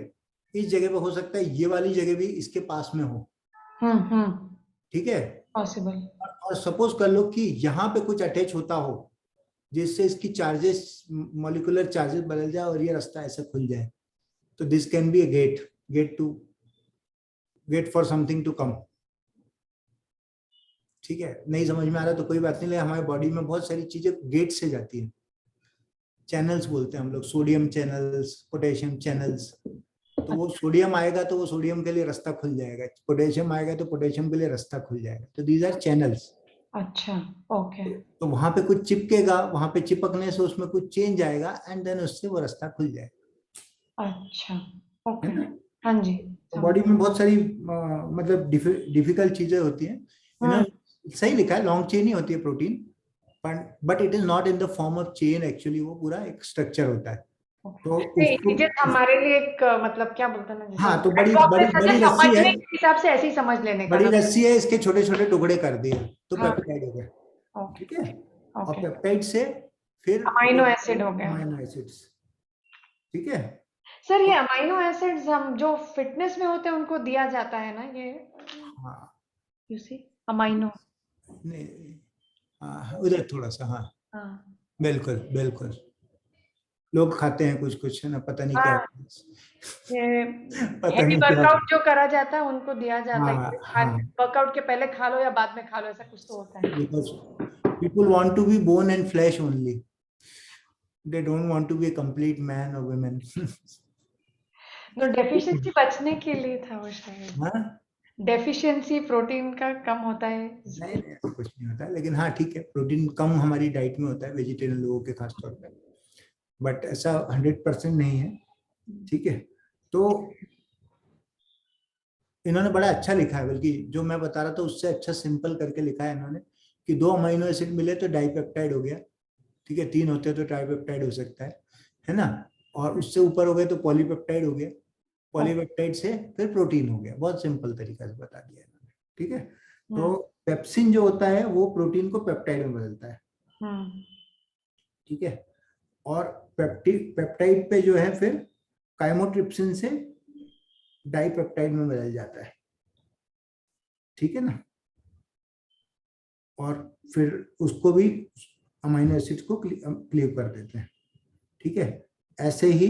इस जगह पे हो सकता है ये वाली जगह भी इसके पास में हो। ठीक है, पॉसिबल। और सपोज कर लो कि यहाँ पे कुछ अटैच होता हो, जिससे इसकी चार्जेस, मॉलिक्यूलर चार्जेस बदल जाए और ये रास्ता ऐसे खुल जाए, तो this can be a gate for something to come. ठीक है, नहीं समझ में आ रहा तो कोई बात नहीं, लेकिन हमारे बॉडी में बहुत सारी चीजें गेट से जाती हैं, चैनल्स बोलते हैं हम लोग, सोडियम चैनल्स, पोटेशियम चैनल्स। तो वो सोडियम आएगा तो वो सोडियम के लिए रास्ता खुल जाएगा, पोटेशियम आएगा तो पोटेशियम के लिए रास्ता खुल जाएगा, तो दीज आर चैनल्स। अच्छा, ओके, तो वहां पे कुछ चिपकेगा, वहां पे चिपकने से उसमें कुछ चेंज आएगा एंड देन उससे वो रास्ता खुल जाएगा, अच्छा, है ओके, ना। हाँ जी, तो समझ, बॉडी में बहुत सारी मतलब डिफिकल्ट चीजें होती हैं। हम्म, इन्होंने सही लिखा है, लॉन्ग चेन ही होती है protein, but it is not in the form of chain, actually वो पूरा एक स्ट्रक्चर होता है। तो नहीं, उसको ये हमारे लिए एक मतलब क्या बोलते हैं ना, जैसे हाँ, तो बड़ी नेटवर्क बड़ी में बड़ी जैसे रस्सी है, समझने के हिसाब से ऐसे ही समझ लेने का बड़ी ना। रस्सी है, इसके छोटे छोटे टुकड़े कर दिए तो हाँ, पेप्टाइड हो गया, ओके, ठीक है। और ओके, पेप्टाइड से फिर अमाइनो एसिड हो गया। अमाइनो एसिड्स, ठीक है। सर ये अमाइनो एसिड्स हम जो फिटनेस में होते हैं उनको दिया जाता है ना, ये हाँ, यू सी अमाइनो, नहीं, हाँ, उधर थोड़ा सा, हाँ, हाँ, बिल्कुल बिल्कुल, लोग खाते हैं कुछ कुछ, है ना, पता नहीं क्या हाँ, ये पता हेवी नहीं क्या। वर्कआउट जो करा जाता है उनको दिया जाता है हाँ कि हाँ, वर्कआउट के पहले खा लो या बाद में खा लो, ऐसा कुछ तो होता है। Because people want to be bone and flesh only, they don't want to be a complete man or women. तो डेफिशिएंसी बचने के लिए था वो शायद, हाँ, डेफिशिएंसी प्रोटीन का कम होता है नहीं इसलिए। नहीं, ऐसा कुछ नहीं होता, लेकिन हाँ ठीक है, प्रोटीन कम हमारी डाइट में होता है वेजिटेरियन लोगों के खास तौर पे, बट ऐसा 100% नहीं है, ठीक है। तो इन्होंने बड़ा अच्छा लिखा है, बल्कि जो मैं बता रहा था उससे अच्छा सिंपल करके लिखा है इन्होंने, कि 2 अमीनो एसिड मिले तो डाइपेप्टाइड हो गया, ठीक है, 3 होते तो ट्राइपेप्टाइड हो सकता है ना, और उससे ऊपर हो गए तो पॉलीपेप्टाइड हो गया, पॉलीपेप्टाइड से फिर प्रोटीन हो गया, बहुत सिंपल तरीका से बता दिया इन्होंने, ठीक है। तो पेप्सिन जो होता है वो प्रोटीन को पेप्टाइड में बदलता है, ठीक है, और पेप्टाइड पे जो है फिर काइमोट्रिप्सिन से डाइपेप्टाइड में बदल जाता है, ठीक है ना, और फिर उसको भी अमीनो एसिड को क्लीव कर देते हैं, ठीक है। ऐसे ही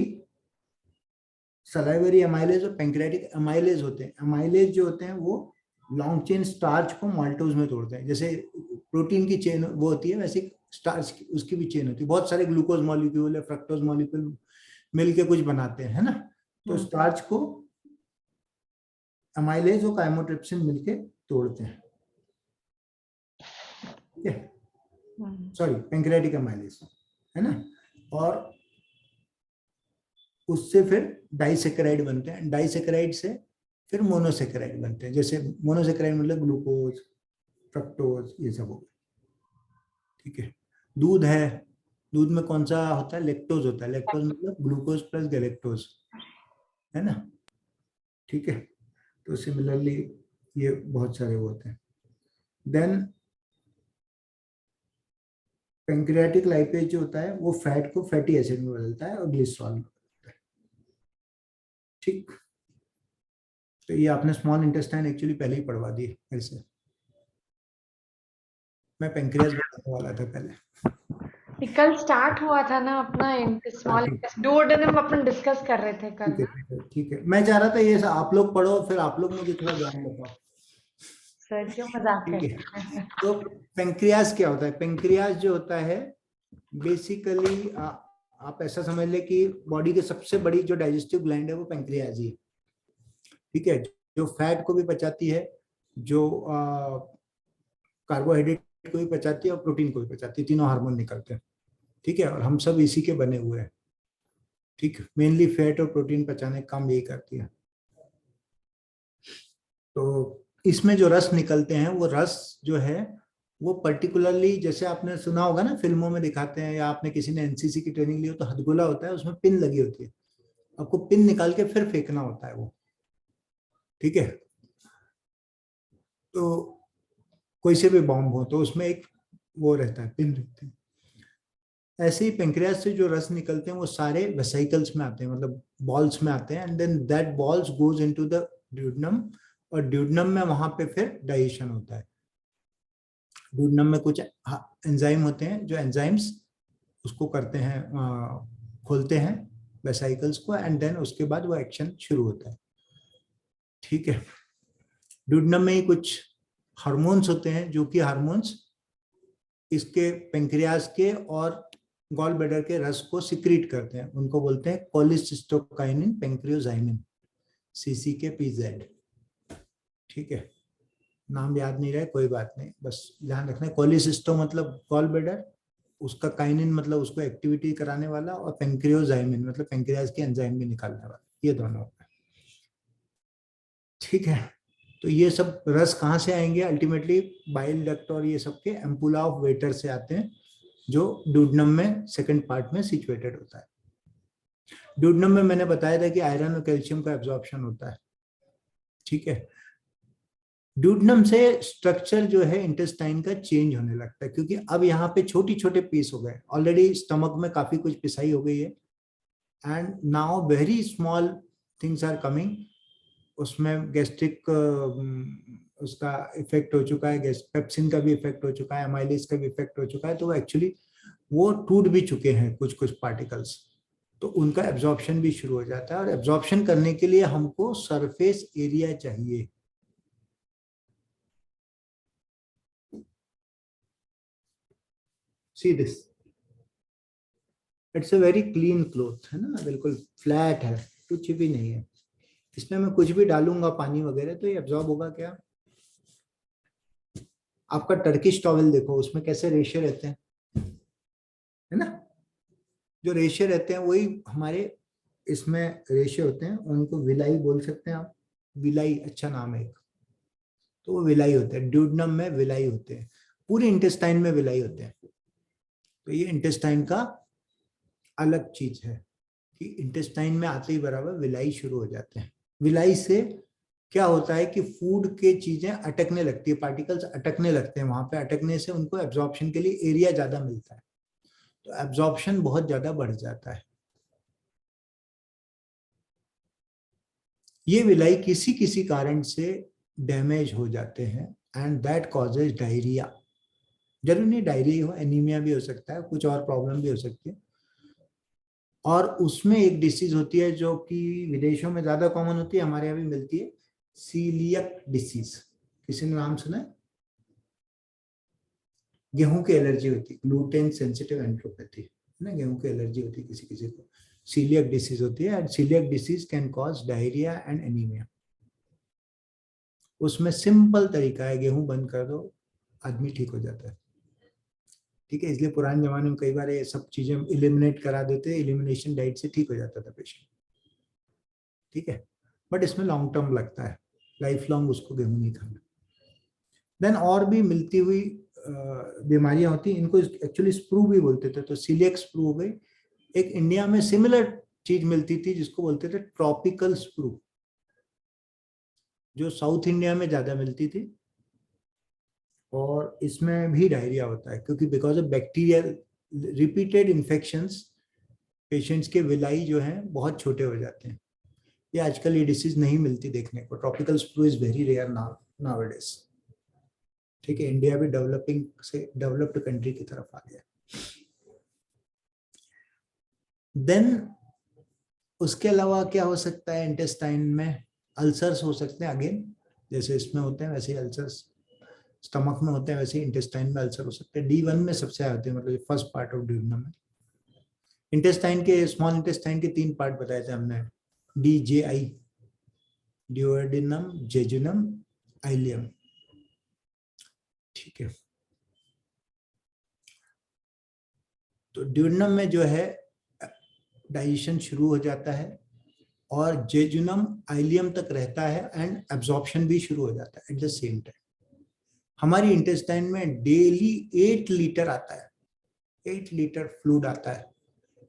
सलाइवरी अमाइलेज और पैंक्रियाटिक अमाइलेज होते हैं, अमाइलेज जो होते हैं वो लॉन्ग चेन स्टार्च को माल्टोज में तोड़ते हैं, जैसे प्रोटीन की चेन वो होती है वैसे स्टार्च की उसकी भी चेन होती है, बहुत सारे ग्लूकोज मॉलिक्यूल या फ्रक्टोज मॉलिक्यूल मिलके कुछ बनाते हैं, है ना। तो स्टार्च को अमाइलेज और काइमोट्रिप्सिन मिलके तोड़ते हैं, ठीक है, सॉरी पैंक्रियाटिक अमाइलेज, है ना, और उससे फिर डाइसेकेराइड बनते हैं, डाइसेकेराइड से फिर मोनोसेकेराइड बनते हैं, जैसे मोनोसेकेराइड मतलब ग्लूकोज फ्रक्टोज ये सब हो गए, ठीक है। दूध है, दूध में कौन सा होता है, लेक्टोज होता है, लेक्टोज मतलब ग्लूकोज प्लस गैलेक्टोज, है ना, ठीक है। तो सिमिलरली ये बहुत सारे वो होते हैं। देन पैंक्रियाटिक लाइपेज जो होता है वो फैट को फैटी एसिड में बदलता है और ग्लिसरॉल में बदलता है, ठीक। तो ये आपने स्मॉल इंटेस्टाइन एक्चुअली पहले ही पढ़वा दी मेरे से, मैं पैंक्रियास बताने वाला था पहले। कल स्टार्ट हुआ था ना अपना स्मॉल डुओडेनम अपन डिस्कस कर रहे थे कल ठीक है ना। ठीक है ठीक है, मैं चाह रहा था ये आप लोग पढ़ो फिर आप लोग मुझे थोड़ा ज्ञान बताओ, सर क्यों मजाक ठीक करते है। हैं। तो पेंक्रियास क्या होता है, पेंक्रियास जो होता है बेसिकली आप ऐसा समझ ले कि बॉडी की सबसे बड़ी जो डाइजेस्टिव ग्लैंड है वो पेंक्रियास ही है, ठीक है, जो फैट को भी पचाती है, जो कार्बोहाइड्रेट को भी पचाती है और प्रोटीन को भी पचाती है, तीनों हार्मोन निकलते हैं, ठीक है, और हम सब इसी के बने हुए हैं, ठीक, मेनली फैट और प्रोटीन पचाने का काम यही करती है। तो इसमें जो रस निकलते हैं वो रस जो है वो पर्टिकुलरली, जैसे आपने सुना होगा ना फिल्मों में दिखाते हैं, या आपने किसी ने एनसीसी की ट्रेनिंग ली हो तो हथगोला होता है उसमें पिन लगी होती है, आपको पिन निकाल के फिर फेंकना होता है वो, ठीक है। तो कोई से भी बॉम्ब हो तो उसमें एक वो रहता है, पिन रहती है। ऐसे ही पेंक्रियास से जो रस निकलते हैं वो सारे वेसिकल्स में आते हैं, मतलब बॉल्स में आते हैं, and then that balls goes into the duodenum, और ड्यूडनम में वहां पे फिर डाइजेशन होता है। ड्यूडनम में कुछ एंजाइम होते हैं जो एंजाइम्स उसको करते हैं, खोलते हैं वेसिकल्स को, एंड देन उसके बाद वो एक्शन शुरू होता है, ठीक है। ड्यूडनम में ही कुछ हार्मोन्स होते हैं जो कि हार्मोन्स इसके पेंक्रियास के और गॉल ब्लैडर के रस को सिक्रीट करते हैं, उनको बोलते हैं कोलिसिस्टोकाइनिन पेंक्रियोजाइनिन, CCK-PZ, ठीक है। नाम याद नहीं रहा, कोई बात नहीं, बस ध्यान रखना। कोलिसिस्टो मतलब गॉल ब्लैडर, उसका काइनिन मतलब उसको एक्टिविटी कराने वाला, और पेंक्रियोजाइमिन मतलब पेंक्रियाज के एंजाइम भी निकालने वाला, ये दोनों होता है। ठीक है, तो ये सब रस कहाँ से आएंगे? अल्टीमेटली बाइल डक्ट और ये सब के एम्पुला ऑफ वेटर से आते हैं, जो ड्यूडेनम में सेकंड पार्ट में सिचुएटेड होता है। ड्यूडेनम में मैंने बताया था कि आयरन और कैल्शियम का एब्जॉर्प्शन होता है। ठीक है, ड्यूडेनम से स्ट्रक्चर जो है इंटेस्टाइन का चेंज होने लगता है, क्योंकि अब यहाँ पे छोटे छोटे पीस हो गए, ऑलरेडी स्टमक में काफी कुछ पिसाई हो गई है, and now very small things are coming. उसमें गैस्ट्रिक उसका इफेक्ट हो चुका है, पेप्सिन का भी इफेक्ट हो चुका है, एमाइलिस का भी इफेक्ट हो चुका है, तो एक्चुअली वो टूट भी चुके हैं कुछ कुछ पार्टिकल्स, तो उनका एब्जॉर्प्शन भी शुरू हो जाता है। और एब्जॉर्प्शन करने के लिए हमको सरफेस एरिया चाहिए। See this, it's a very clean cloth, है ना, बिल्कुल फ्लैट है, कुछ भी नहीं है। इसमें मैं कुछ भी डालूंगा पानी वगैरह तो ये एब्जॉर्ब होगा क्या? आपका टर्किश टॉवेल देखो, उसमें कैसे रेशे रहते हैं, है ना, जो रेशे रहते हैं वही हमारे इसमें रेशे होते हैं, उनको विलाई बोल सकते हैं आप, विलाई अच्छा नाम है एक, तो वो विलाई होते हैं। ड्यूडेनम में विलाई होते हैं, पूरे इंटेस्टाइन में विलाई होते हैं। तो ये इंटेस्टाइन का अलग चीज है कि इंटेस्टाइन में आते ही बराबर विलाई शुरू हो जाते हैं। विलाई से क्या होता है कि फूड के चीजें अटकने लगती है, पार्टिकल्स अटकने लगते हैं, वहां पे अटकने से उनको एब्जॉर्प्शन के लिए एरिया ज्यादा मिलता है, तो एब्जॉर्प्शन बहुत ज्यादा बढ़ जाता है। ये विलाई किसी किसी कारण से डैमेज हो जाते हैं एंड दैट कॉजेज डायरिया। जरूरी नहीं डायरिया हो, एनीमिया भी हो सकता है, कुछ और प्रॉब्लम भी हो सकती है। और उसमें एक डिसीज होती है जो कि विदेशों में ज्यादा कॉमन होती है, हमारे यहाँ भी मिलती है, सीलियक डिसीज। किसी ने नाम सुना है? गेहूं की एलर्जी होती है, ग्लूटेन सेंसिटिव एंट्रोपैथी, है ना, गेहूं की एलर्जी होती है किसी किसी को, सीलियक डिसीज होती है, and coeliac disease can cause diarrhoea and anaemia. उसमें सिंपल तरीका है, गेहूं बंद कर दो, आदमी ठीक हो जाता है। ठीक है, इसलिए पुराने जमाने में कई बार ये सब चीजें इलिमिनेट करा देते, एलिमिनेशन डाइट से ठीक हो जाता था पेशेंट। ठीक है, बट इसमें लॉन्ग टर्म लगता है, लाइफ लॉन्ग उसको गेहूं नहीं खाना। देन और भी मिलती हुई बीमारियां होती, इनको एक्चुअली स्प्रू भी बोलते थे, तो सीलियक स्प्रू हो गई। एक इंडिया में सिमिलर चीज मिलती थी जिसको बोलते थे ट्रॉपिकल स्प्रू, जो साउथ इंडिया में ज्यादा मिलती थी, और इसमें भी डायरिया होता है, क्योंकि because of bacterial repeated infections patients के विलाई जो हैं बहुत छोटे हो जाते हैं। ये आजकल ये डिसीज नहीं मिलती देखने को, tropical sprue is very rare nowadays. ठीक है, इंडिया भी डेवलपिंग से डेवलप्ड कंट्री की तरफ आ गया। देन उसके अलावा क्या हो सकता है? इंटेस्टाइन में अल्सर्स हो सकते हैं, अगेन जैसे इसमें होते हैं वैसे ही अल्सर्स स्टमक में होते हैं, वैसे ही इंटेस्टाइन में अल्सर हो सकते हैं। D1 में सबसे आते हैं, मतलब फर्स्ट पार्ट ऑफ ड्यूडेनम में। इंटेस्टाइन के, स्मॉल इंटेस्टाइन के 3 पार्ट बताए थे हमने, DJI, ड्यूडेनम, जेजुनम, आइलियम। ठीक है, तो ड्यूडेनम में जो है डाइजेशन शुरू हो जाता है, और जेजुनम आइलियम तक रहता है, एंड एब्जॉर्प्शन भी शुरू हो जाता है एट द सेम टाइम। हमारी इंटेस्टाइन में डेली 8 लीटर आता है, 8 लीटर फ्लूइड आता है।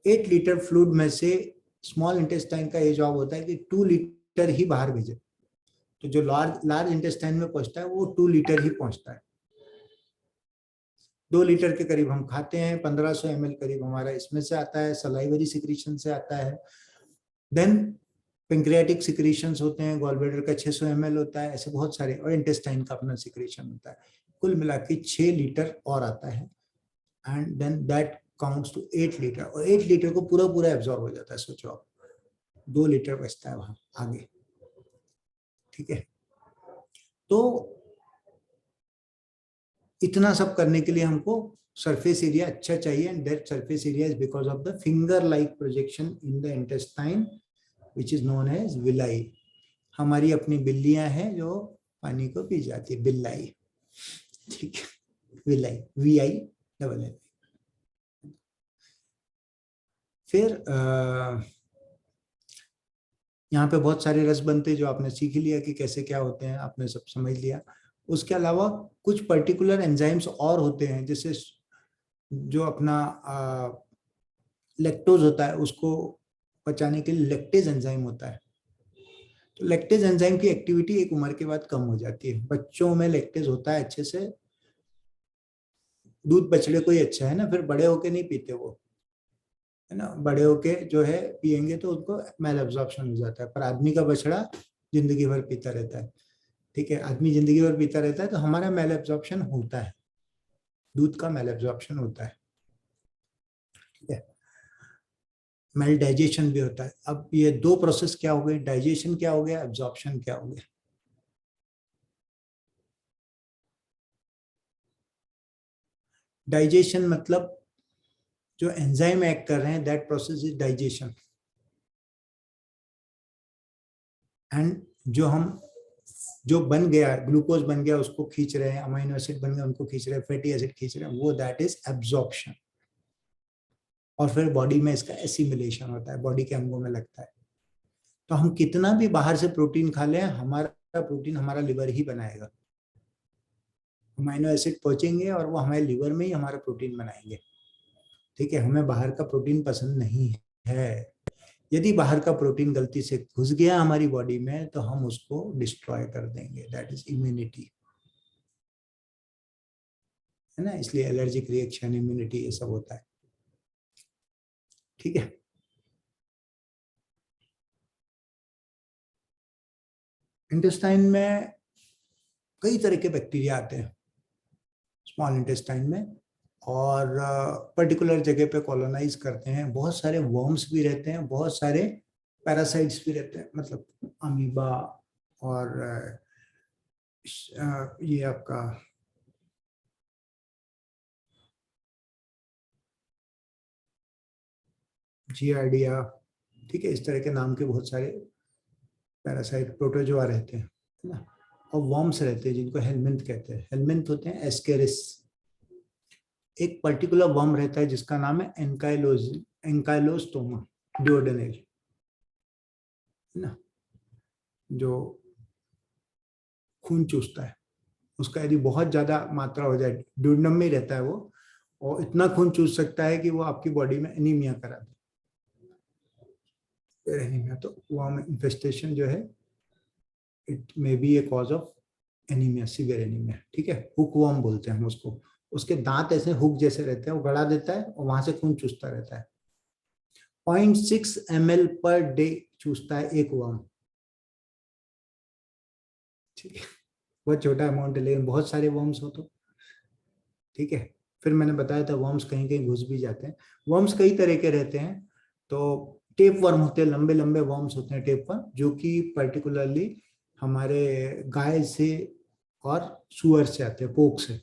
8 लीटर फ्लूइड में से स्मॉल इंटेस्टाइन का ये जॉब होता है कि 2 लीटर ही बाहर भेजे, तो जो लार्ज इंटेस्टाइन में पहुंचता है वो 2 लीटर ही पहुंचता है। 2 लीटर के करीब हम खाते हैं, 1500 ml करीब हमारा इसमें से आता है, सलाइवरी सिक्रीशन से आता है। देन पेंक्रियाटिक सिक्रीशंस होते हैं, गॉल ब्लैडर का 600 ml होता है, ऐसे बहुत सारे, और इंटेस्टाइन का अपना सिक्रीशन होता है। कुल मिला के 6 लीटर और आता है, and then that counts to 8 litre, और 8 लीटर को पूरा पूरा एब्जॉर्ब हो जाता है। सोचो आप, 2 लीटर बचता है वहां आगे। ठीक है, तो इतना सब करने के लिए हमको सरफेस एरिया अच्छा चाहिए, and that surface area is because of the finger like projection in the intestine which is known as villi. हमारी अपनी बिल्लियां हैं जो पानी को पी जाती है, बिल्लाई, ठीक है, विलाई, VILL। फिर यहाँ पे बहुत सारे रस बनते हैं जो आपने सीख लिया कि कैसे क्या होते हैं, आपने सब समझ लिया। उसके अलावा कुछ पर्टिकुलर एंजाइम्स और होते हैं, जैसे जो अपना लैक्टोज होता है उसको पचाने के लिए लैक्टेज एंजाइम होता है। तो लैक्टेज एंजाइम की एक्टिविटी एक उम्र के बाद कम हो जाती है। बच्चों में लैक्टेज होता है अच्छे से, दूध बछड़े को ही अच्छा है ना, फिर बड़े होके नहीं पीते वो, है ना, बड़े होके जो है पियेंगे तो उनको मैल एब्जॉर्प्शन हो जाता है। पर आदमी का बछड़ा जिंदगी भर पीता रहता है, ठीक है, आदमी जिंदगी भर पीता रहता है, तो हमारा मैल एब्जॉर्प्शन होता है, दूध का मैल एब्जॉर्प्शन होता है, ठीक है, मैल डाइजेशन भी होता है। अब ये दो प्रोसेस क्या हो गई, डाइजेशन क्या हो गया, एब्जॉर्प्शन क्या हो गया। डाइजेशन मतलब जो एंजाइम एक्ट कर रहे हैं, that process is digestion. And जो बन गया, ग्लूकोज बन गया, उसको खींच रहे हैं, अमीनो एसिड बन गया उनको खींच रहे हैं, फैटी एसिड खींच रहे हैं, वो दैट इज एब्जॉर्प्शन। और फिर बॉडी में इसका एसिमिलेशन होता है, बॉडी के अंगों में लगता है। तो हम कितना भी बाहर से प्रोटीन खा लें, हमारा प्रोटीन हमारा लिवर ही बनाएगा। अमीनो एसिड पहुंचेंगे और वो हमारे लिवर में ही हमारा प्रोटीन बनाएंगे, ठीक है। हमें बाहर का प्रोटीन पसंद नहीं है। यदि बाहर का प्रोटीन गलती से घुस गया हमारी बॉडी में तो हम उसको डिस्ट्रॉय कर देंगे, दैट इज इम्यूनिटी, है ना। इसलिए एलर्जिक रिएक्शन, इम्यूनिटी, ये सब होता है, ठीक है। इंटेस्टाइन में कई तरह के बैक्टीरिया आते हैं, स्मॉल इंटेस्टाइन में, और पर्टिकुलर जगह पे कॉलोनाइज करते हैं। बहुत सारे वर्म्स भी रहते हैं, बहुत सारे पैरासाइट्स भी रहते हैं, मतलब अमीबा और ये आपका जियार्डिया, ठीक है, इस तरह के नाम के बहुत सारे पैरासाइट, प्रोटोजोआ रहते हैं, है ना। और वर्म्स रहते हैं जिनको हेलमिंथ कहते हैं। हेलमिंथ होते हैं एस्केरिस। एक पर्टिकुलर वर्म रहता है जिसका नाम है एंकाइलोस्टोमा डिओडेनेल, है ना, जो खून चूसता है। उसका यदि बहुत ज्यादा मात्रा हो जाए, ड्यूडेनम में रहता है वो, और इतना खून चूस सकता है कि वो आपकी बॉडी में एनीमिया करा दे। एनीमिया तो वर्म इन्फेस्टेशन जो है, it may B A cause of anaemia, severe anaemia, ठीक है। हुक वर्म बोलते हैं हम उसको। उसके दांत ऐसे हुक जैसे रहते हैं, वो गड़ा देता है और वहां से खून चूसता रहता है। 0.6 ml पर डे चूसता है एक वर्म, ठीक है। बहुत छोटा अमाउंट है, लेकिन बहुत सारे वर्म्स हो तो, ठीक है। फिर मैंने बताया था वर्म्स कहीं कहीं घुस भी जाते हैं। वर्म्स कई तरह के रहते हैं। तो टेप वर्म होते हैं, लंबे लंबे वर्म्स होते हैं टेप वर्म, जो कि पर्टिकुलरली हमारे गाय से और सुअर से आते हैं, पोक से,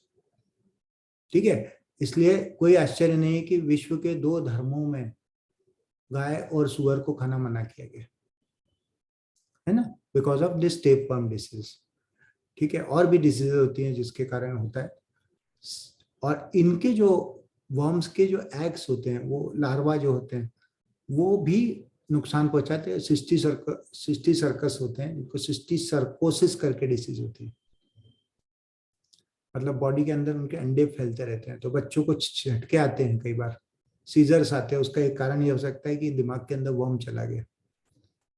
ठीक है। इसलिए कोई आश्चर्य नहीं है कि विश्व के 2 धर्मों में गाय और सुअर को खाना मना किया गया, है ना, because of this tape worm disease, ठीक है। और भी डिसीज होती हैं जिसके कारण होता है। और इनके जो वर्म्स के जो एग्स होते हैं, वो लार्वा जो होते हैं, वो भी नुकसान पहुंचाते हैं। सिस्टी सर्कस होते हैं, जिनको सिस्टी सर्कोसिस करके डिसीज होती है, मतलब बॉडी के अंदर उनके अंडे फैलते रहते हैं। तो बच्चों को झटके आते हैं, कई बार सीजर्स आते हैं। उसका एक कारण ये हो सकता है कि दिमाग के अंदर वर्म चला गया,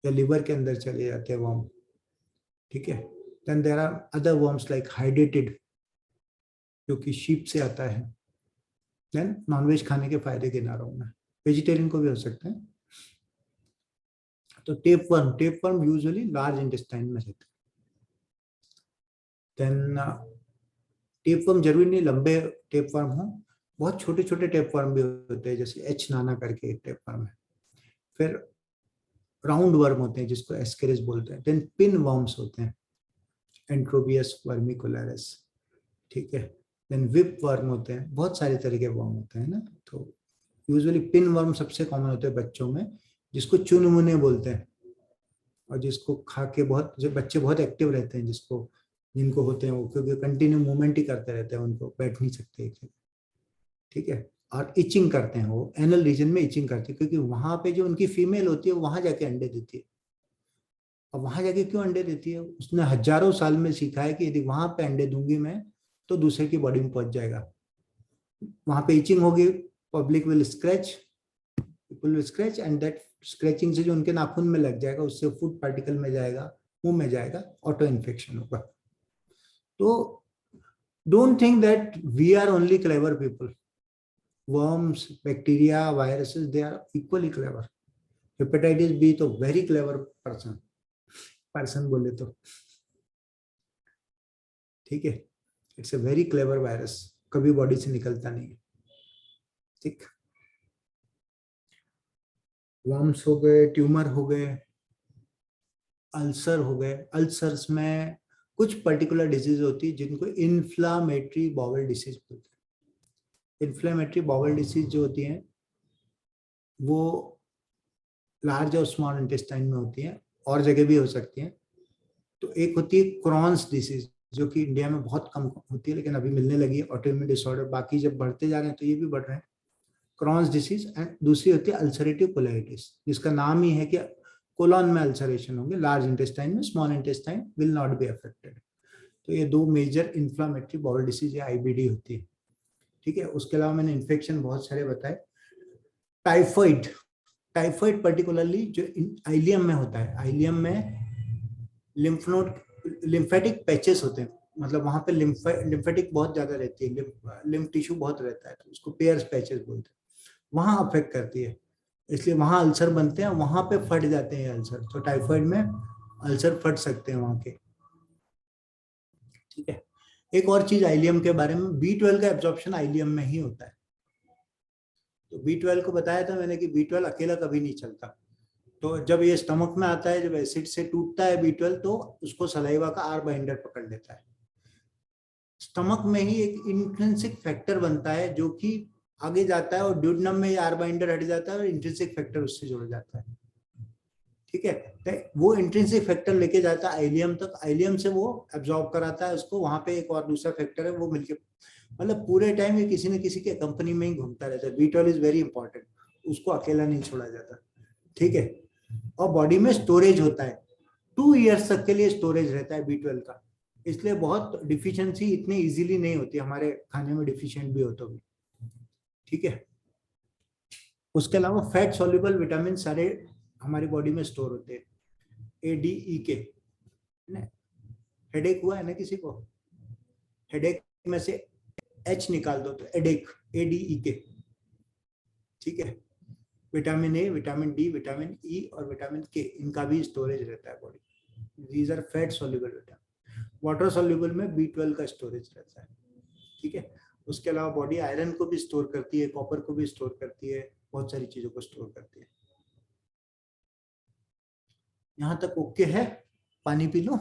या लिवर के अंदर चले जाते हैं वर्म, ठीक है। Then there are other worms like hydatid, जो कि शीप से आता है। देन नॉनवेज खाने के फायदे गिना रहा हूं मैं, वेजिटेरियन को भी हो सकते हैं। तो tape worm usually large intestine में रहते हैं। देन टेप वर्म जरूरी नहीं लंबे टेप वर्म हो, बहुत छोटे छोटे टेप वर्म भी होते हैं, जैसे एच नाना करके एक टेप वर्म है। फिर राउंड वर्म होते हैं जिसको एस्केरिस बोलते हैं। देन पिन वर्म्स होते हैं, एंट्रोबियस वर्मिकुलरिस, ठीक है। देन विप वर्म होते हैं, बहुत सारे तरह के वर्म होते हैं ना। तो यूजुअली पिन वर्म सबसे कॉमन होते हैं बच्चों में, जिसको चुनमुने बोलते हैं, और जिसको खा के बहुत, जो बच्चे बहुत एक्टिव रहते हैं, जिसको जिनको होते हैं वो, क्योंकि कंटिन्यू मूवमेंट ही करते रहते हैं, उनको बैठ नहीं सकते एक जगह, ठीक है। और इचिंग करते हैं, वो एनल रीजन में इचिंग करते हैं, क्योंकि वहां पे जो उनकी फीमेल होती है वहां जाके अंडे देती है। और वहां जाके क्यों अंडे देती है, उसने हजारों साल में सीखा है कि यदि वहां पे अंडे दूंगी मैं तो दूसरे की बॉडी में पहुंच जाएगा। वहां पे इचिंग होगी, public will scratch, people will scratch, and that scratching से जो उनके नाखून में लग जाएगा उससे फूड पार्टिकल में जाएगा, मुंह में जाएगा, ऑटो इन्फेक्शन होगा। तो don't think that we are only clever people. worms, bacteria, viruses, they are equally clever. Hepatitis B तो very clever person बोले तो, ठीक है, it's a very clever virus, कभी बॉडी से निकलता नहीं है, ठीक। वर्म्स हो गए, ट्यूमर हो गए, अल्सर हो गए। अल्सर्स में कुछ पर्टिकुलर डिजीज होती है जिनको इन्फ्लामेटरी बाउल डिसीज बोलते हैं। इन्फ्लामेटरी बाउल डिसीज जो होती है वो लार्ज और स्मॉल इंटेस्टाइन में होती है, और जगह भी हो सकती है। तो एक होती है क्रॉन्स डिसीज, जो कि इंडिया में बहुत कम होती है लेकिन अभी मिलने लगी है, ऑटोइम्यून डिसऑर्डर, बाकी जब बढ़ते जा रहे हैं तो ये भी बढ़ रहे हैं, क्रॉन्स डिसीज। एंड दूसरी होती है अल्सरेटिव कोलाइटिस, जिसका नाम ही है कि कोलॉन में अल्सरेशन होंगे, लार्ज इंटेस्टाइन में, small intestine will not be affected. तो ये दो मेजर इन्फ्लामेटरी बाउल डिसीज या आईबीडी होती है, ठीक है। उसके अलावा मैंने इन्फेक्शन बहुत सारे बताए। टाइफाइड, टाइफाइड पर्टिकुलरली जो आइलियम में होता है, आइलियम में लिम्फ नोड, लिम्फेटिक पैचेस होते हैं, मतलब वहां पे लिम्फेटिक बहुत ज्यादा रहती है, लिम्फ टिश्यू बहुत रहता है, तो उसको पेयर्स पैचेस बोलते हैं, वहां अफेक्ट करती है, इसलिए वहां अल्सर बनते हैं, वहां पे फट जाते हैं अल्सर। तो टाइफाइड में अल्सर फट सकते हैं वहां के, ठीक है। एक और चीज आइलियम के बारे में, B12 का एब्जॉर्प्शन आइलियम में ही होता है। तो B12 को बताया था मैंने कि B12 अकेला कभी नहीं चलता। तो जब ये स्टमक में आता है, जब एसिड से टूटता है B12, तो उसको सलाइवा का आर बाइंडर पकड़ लेता है। स्टमक में ही एक इंट्रिंसिक फैक्टर बनता है जो कि आगे जाता है, और ड्यूडेनम में आर बाइंडर हट जाता है और इंट्रिंसिक फैक्टर उससे जुड़ जाता है, ठीक है। तो वो इंट्रिंसिक फैक्टर लेके जाता है आइलियम तक, आइलियम से वो एब्जॉर्ब कराता है उसको, वहां पे एक और दूसरा फैक्टर है वो मिलके, मतलब पूरे टाइम ये किसी न किसी के कंपनी में ही घूमता रहता है। B12 इज वेरी इंपॉर्टेंट, उसको अकेला नहीं छोड़ा जाता, ठीक है। और बॉडी में स्टोरेज होता है, 2 ईयर्स तक के लिए स्टोरेज रहता है B12 का, इसलिए बहुत डिफिशियंसी इतनी इजीली नहीं होती, हमारे खाने में डिफिशियंट भी हो तो भी, ठीक है। उसके अलावा फैट सॉल्युबल विटामिन सारे हमारी बॉडी में स्टोर होते हैं, ADEK। हेडेक हुआ है ना किसी को, हेडेक में से H निकाल दो तो एडेक, ADEK, ठीक है। Vitamin A, vitamin D, vitamin E और विटामिन K, इनका भी स्टोरेज रहता है body. These are fat soluble vitamin. Water soluble में B12 का स्टोरेज रहता है, ठीक है। उसके अलावा बॉडी आयरन को भी स्टोर करती है, कॉपर को भी स्टोर करती है, बहुत सारी चीजों को स्टोर करती है। यहां तक ओके है? पानी पी लो।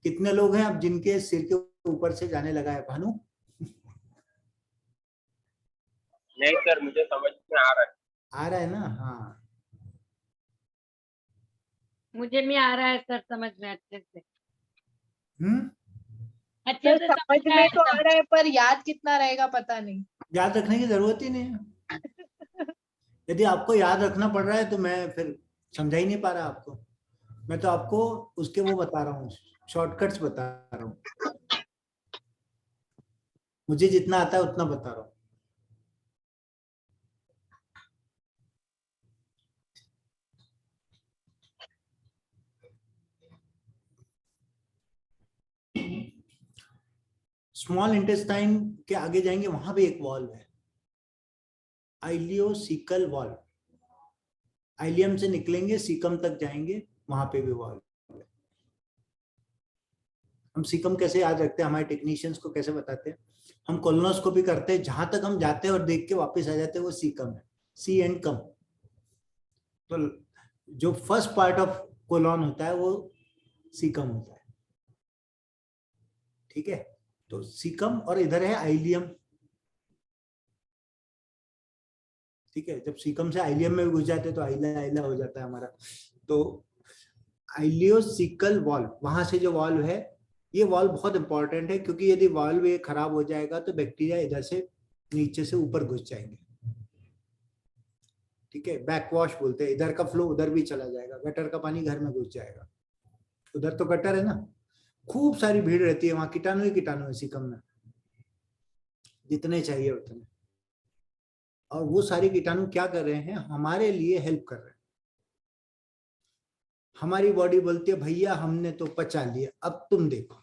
कितने लोग हैं अब जिनके सिर के ऊपर से जाने लगा है? भानु, नहीं सर, मुझे समझ में आ रहा है। आ रहा है ना? हाँ, मुझे भी आ रहा है सर समझ में अच्छे से, अच्छे सर से समझ समझ में में आया तो सर। आ रहा है पर याद कितना रहेगा पता नहीं। याद रखने की जरूरत ही नहीं है। यदि आपको याद रखना पड़ रहा है तो मैं फिर समझा ही नहीं पा रहा आपको, मैं तो आपको उसके वो बता रहा हूँ, शॉर्टकट्स बता रहा हूँ, मुझे जितना आता है उतना बता रहा हूँ। स्मॉल इंटेस्टाइन के आगे जाएंगे, वहां भी एक वॉल्व है, आइलियोसिकल वॉल्व। आइलियम से निकलेंगे, सीकम तक जाएंगे, वहां पे भी वॉल्व है। हम सीकम कैसे याद रखते हैं, हमारे टेक्नीशियंस को कैसे बताते हैं? हम कोलोनोस्कोपी करते हैं, जहां तक हम जाते हैं और देख के वापस आ जाते हैं वो सीकम है, सी एंड कम। तो जो फर्स्ट पार्ट ऑफ कोलॉन होता है वो सीकम होता है, ठीक है। तो सीकम, और इधर है आइलियम, ठीक है। जब सीकम से आइलियम में घुस जाते हैं तो आइला आइला हो जाता है हमारा। तो इलियोसिकल वाल्व, वहां से जो वाल्व है, ये वाल्व बहुत इंपॉर्टेंट है, क्योंकि यदि वाल्व ये खराब हो जाएगा तो बैक्टीरिया इधर से नीचे से ऊपर घुस जाएंगे। ठीक है, बैकवॉश बोलते हैं, इधर का फ्लो उधर भी चला जाएगा, गटर का पानी घर में घुस जाएगा। उधर तो गटर है ना, खूब सारी भीड़ रहती है वहां, कीटाणु ही कीटाणु है सिकम में, जितने चाहिए उतने। और वो सारे कीटाणु क्या कर रहे हैं, हमारे लिए हेल्प कर रहे हैं। हमारी बॉडी बोलती है भैया हमने तो पचा लिया, अब तुम देखो।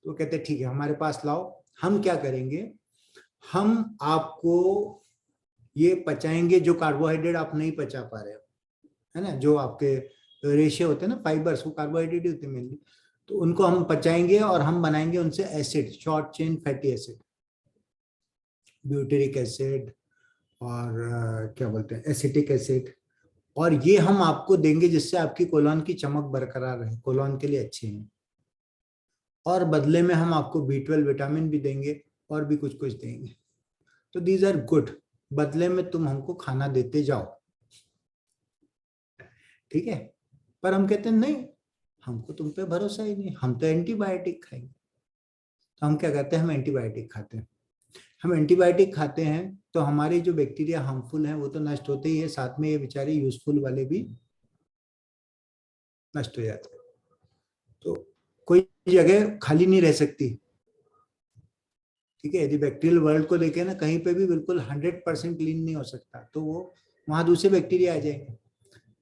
तो कहते ठीक है हमारे पास लाओ, हम क्या करेंगे, हम आपको ये पचाएंगे जो कार्बोहाइड्रेट आप नहीं पचा पा रहे हो, है ना, जो आपके रेशे होते हैं ना, फाइबर्स, वो कार्बोहाइड्रेट ही होते हैं मेनली, तो उनको हम पचाएंगे और हम बनाएंगे उनसे acid, short chain fatty acid, butyric acid और क्या बोलते हैं एसिटिक एसिड, और ये हम आपको देंगे जिससे आपकी कोलॉन की चमक बरकरार रहे, कोलॉन के लिए अच्छे हैं। और बदले में हम आपको B12 विटामिन भी देंगे और भी कुछ कुछ देंगे। तो दीज आर गुड, बदले में तुम हमको खाना देते जाओ, ठीक है। पर हम कहते हैं नहीं, हमको तुम पे भरोसा ही नहीं, हम तो एंटीबायोटिक खाएंगे। तो हम क्या करते हैं, हम एंटीबायोटिक खाते हैं। हम एंटीबायोटिक खाते हैं तो हमारे जो बैक्टीरिया हार्मफुल हैं वो तो नष्ट होते ही है, साथ में ये बेचारे यूजफुल वाले भी नष्ट हो जाते हैं। तो कोई जगह खाली नहीं रह सकती, ठीक है। यदि बैक्टीरियल वर्ल्ड को देखें ना, कहीं पे भी बिल्कुल 100% क्लीन नहीं हो सकता, तो वो वहां दूसरे बैक्टीरिया आ जाएंगे,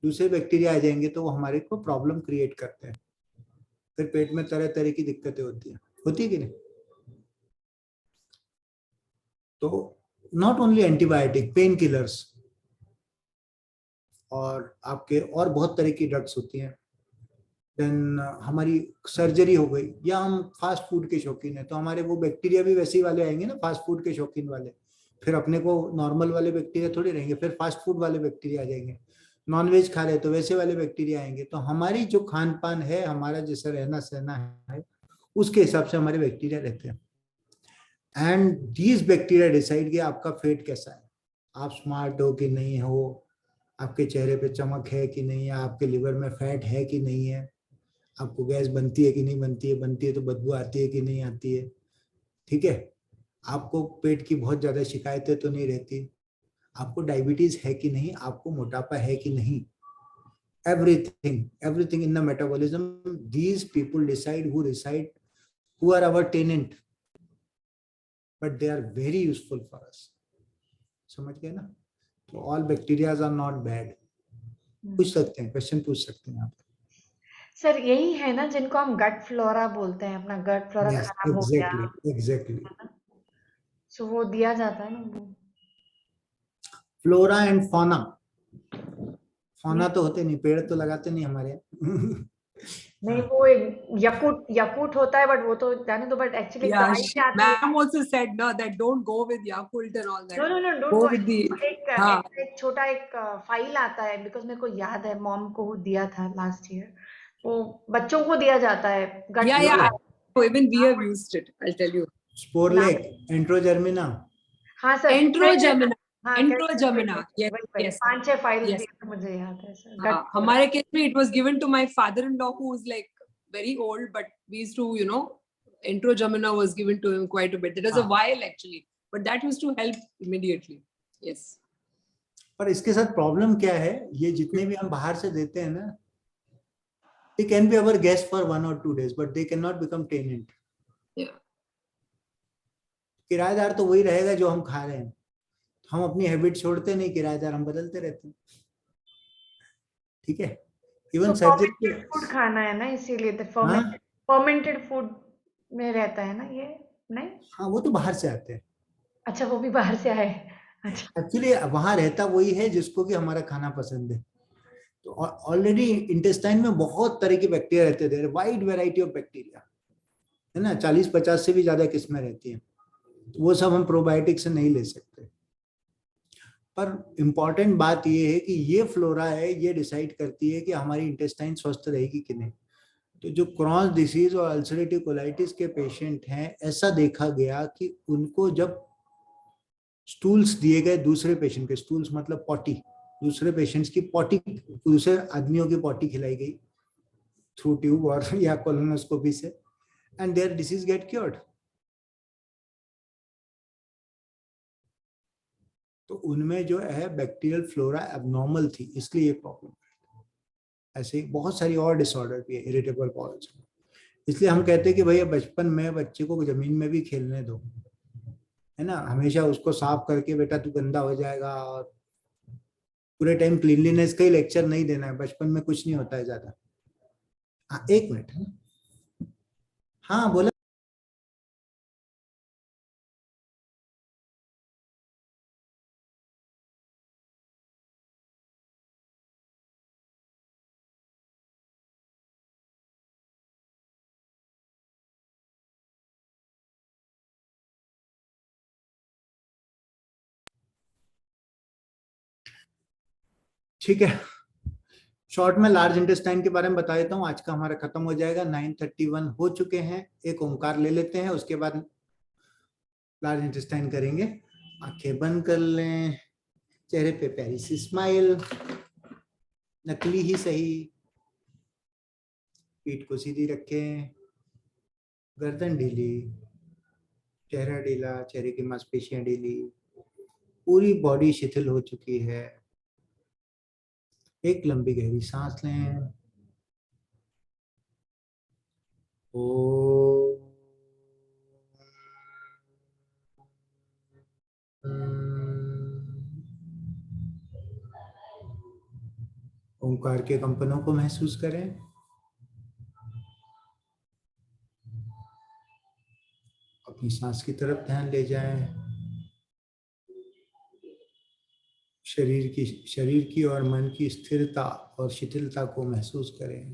दूसरे बैक्टीरिया आ जाएंगे तो वो हमारे को प्रॉब्लम क्रिएट करते हैं, फिर पेट में तरह तरह की दिक्कतें होती है कि नहीं। तो not only antibiotic, pain killers और आपके और बहुत तरह की ड्रग्स होती हैं। देन हमारी सर्जरी हो गई, या हम फास्ट फूड के शौकीन हैं तो हमारे वो बैक्टीरिया भी वैसे ही वाले आएंगे ना, फास्ट फूड के शौकीन वाले, फिर अपने को नॉर्मल वाले बैक्टीरिया थोड़ी रहेंगे, फिर फास्ट फूड वाले बैक्टीरिया आ जाएंगे। नॉनवेज खा रहे तो वैसे वाले बैक्टीरिया आएंगे। तो हमारी जो खान पान है, हमारा जैसा रहना सहना है, उसके हिसाब से हमारे बैक्टीरिया रहते हैं। एंड दीज बैक्टीरिया डिसाइड कि आपका फेट कैसा है, आप स्मार्ट हो कि नहीं हो, आपके चेहरे पे चमक है कि नहीं है, आपके लिवर में फैट है कि नहीं है, आपको गैस बनती है कि नहीं बनती है तो बदबू आती है कि नहीं आती है, ठीक है, आपको पेट की बहुत ज्यादा शिकायतें तो नहीं रहती, आपको डायबिटीज है कि नहीं, आपको मोटापा है कि नहीं, everything in the metabolism, these people decide who are our tenant, but they are very useful for us। समझ गए ना। तो all bacteria are not bad। पूछ सकते हैं, क्वेश्चन पूछ सकते हैं आप। सर यही है ना जिनको हम गट फ्लोरा बोलते हैं, अपना गट फ्लोरा Yes, खराब हो गया, exactly। सो वो दिया जाता है ना वो। फ्लोरा एंड फौना तो होते नहीं, पेड़ तो लगाते नहीं हमारे यहाँ। नहीं वो एक यकूट होता है, बट वो तो जाने दो, बट एक्चुअली Yeah, गाय से आती है। ma'am also said no that don't go with Yakult and all that. No don't Go go। with the हाँ एक छोटा एक फाइल आता है, बिकॉज मेरे को याद है मॉम को दिया था लास्ट ईयर, वो बच्चों को दिया जाता है गट yeah so even we have used it, I'll tell you। स्पोरलेक, एंट्रोजर्मिना। हाँ सर, Enterogena, हाँ Enterogena, yes, वही yes, 5-6 फाइल yes। दिए थे, मुझे याद है सर। हाँ, हमारे केस में it was given to my father-in-law who is like very old, but we used to, you know, Enterogena was given to him quite a bit. It was a while actually, but that used to help immediately। Yes। पर इसके साथ प्रॉब्लम क्या है, ये जितने भी हम बाहर से देते हैं ना, they can be our guest for 1 or 2 days, but they cannot become tenant। Yeah। किराएदार तो वही रहेगा जो हम खा रहे हैं, हम अपनी हैबिट छोड़ते नहीं, किराएदार हम बदलते रहते हैं, ठीक है। इवन सर्जरी फूड खाना है ना, इसीलिए तो फर्मेंटेड फूड में रहता है ना ये, नहीं? हाँ वो तो बाहर से आते हैं। अच्छा वो भी बाहर से आए। अच्छा एक्चुअली वहां रहता वही है जिसको कि हमारा खाना पसंद है। तो ऑलरेडी इंटेस्टाइन में बहुत तरह के बैक्टीरिया रहते थे, वाइड वैरायटी ऑफ बैक्टीरिया है ना, 40-50 से भी ज्यादा किस्में रहती हैं। वो सब हम प्रोबायोटिक से नहीं ले सकते। पर इम्पॉर्टेंट बात ये है कि ये फ्लोरा है, ये डिसाइड करती है कि हमारी इंटेस्टाइन स्वस्थ रहेगी कि नहीं। तो जो क्रॉन्स डिसीज और अल्सरेटिव कोलाइटिस के पेशेंट हैं, ऐसा देखा गया कि उनको जब स्टूल्स दिए गए दूसरे पेशेंट के, स्टूल्स मतलब पॉटी दूसरे पेशेंट्स की पॉटी, दूसरे आदमियों की पॉटी खिलाई गई थ्रू ट्यूब और या कोलोनोस्कोपी से, and their disease get cured. तो उनमें जो है बैक्टीरियल फ्लोरा एबनॉर्मल थी, इसलिए ये प्रॉब्लम। ऐसे ही बहुत सारी और डिसऑर्डर भी है, इरिटेबल बाउल। इसलिए हम कहते हैं कि भैया बचपन में बच्चे को जमीन में भी खेलने दो, है ना, हमेशा उसको साफ करके बेटा तू गंदा हो जाएगा, और पूरे टाइम क्लीनलीनेस का ही लेक्चर नहीं देना है। बचपन में कुछ नहीं होता है ज्यादा। हाँ, एक मिनट है। हाँ बोला। ठीक है, शॉर्ट में लार्ज इंटेस्टाइन के बारे में बता देता हूँ। आज का हमारा खत्म हो जाएगा, 9:31 हो चुके हैं। एक ओंकार ले लेते हैं, उसके बाद लार्ज इंटेस्टाइन करेंगे। आंखें बंद कर लें, चेहरे पे प्यारी सी स्माइल, नकली ही सही। पीठ को सीधी रखें, गर्दन ढीली, चेहरा ढीला, चेहरे की मांसपेशियां ढीली, पूरी बॉडी शिथिल हो चुकी है। एक लंबी गहरी सांस लें। ओंकार के कंपनों को महसूस करें। अपनी सांस की तरफ ध्यान ले जाएं। शरीर की और मन की स्थिरता और शिथिलता को महसूस करें।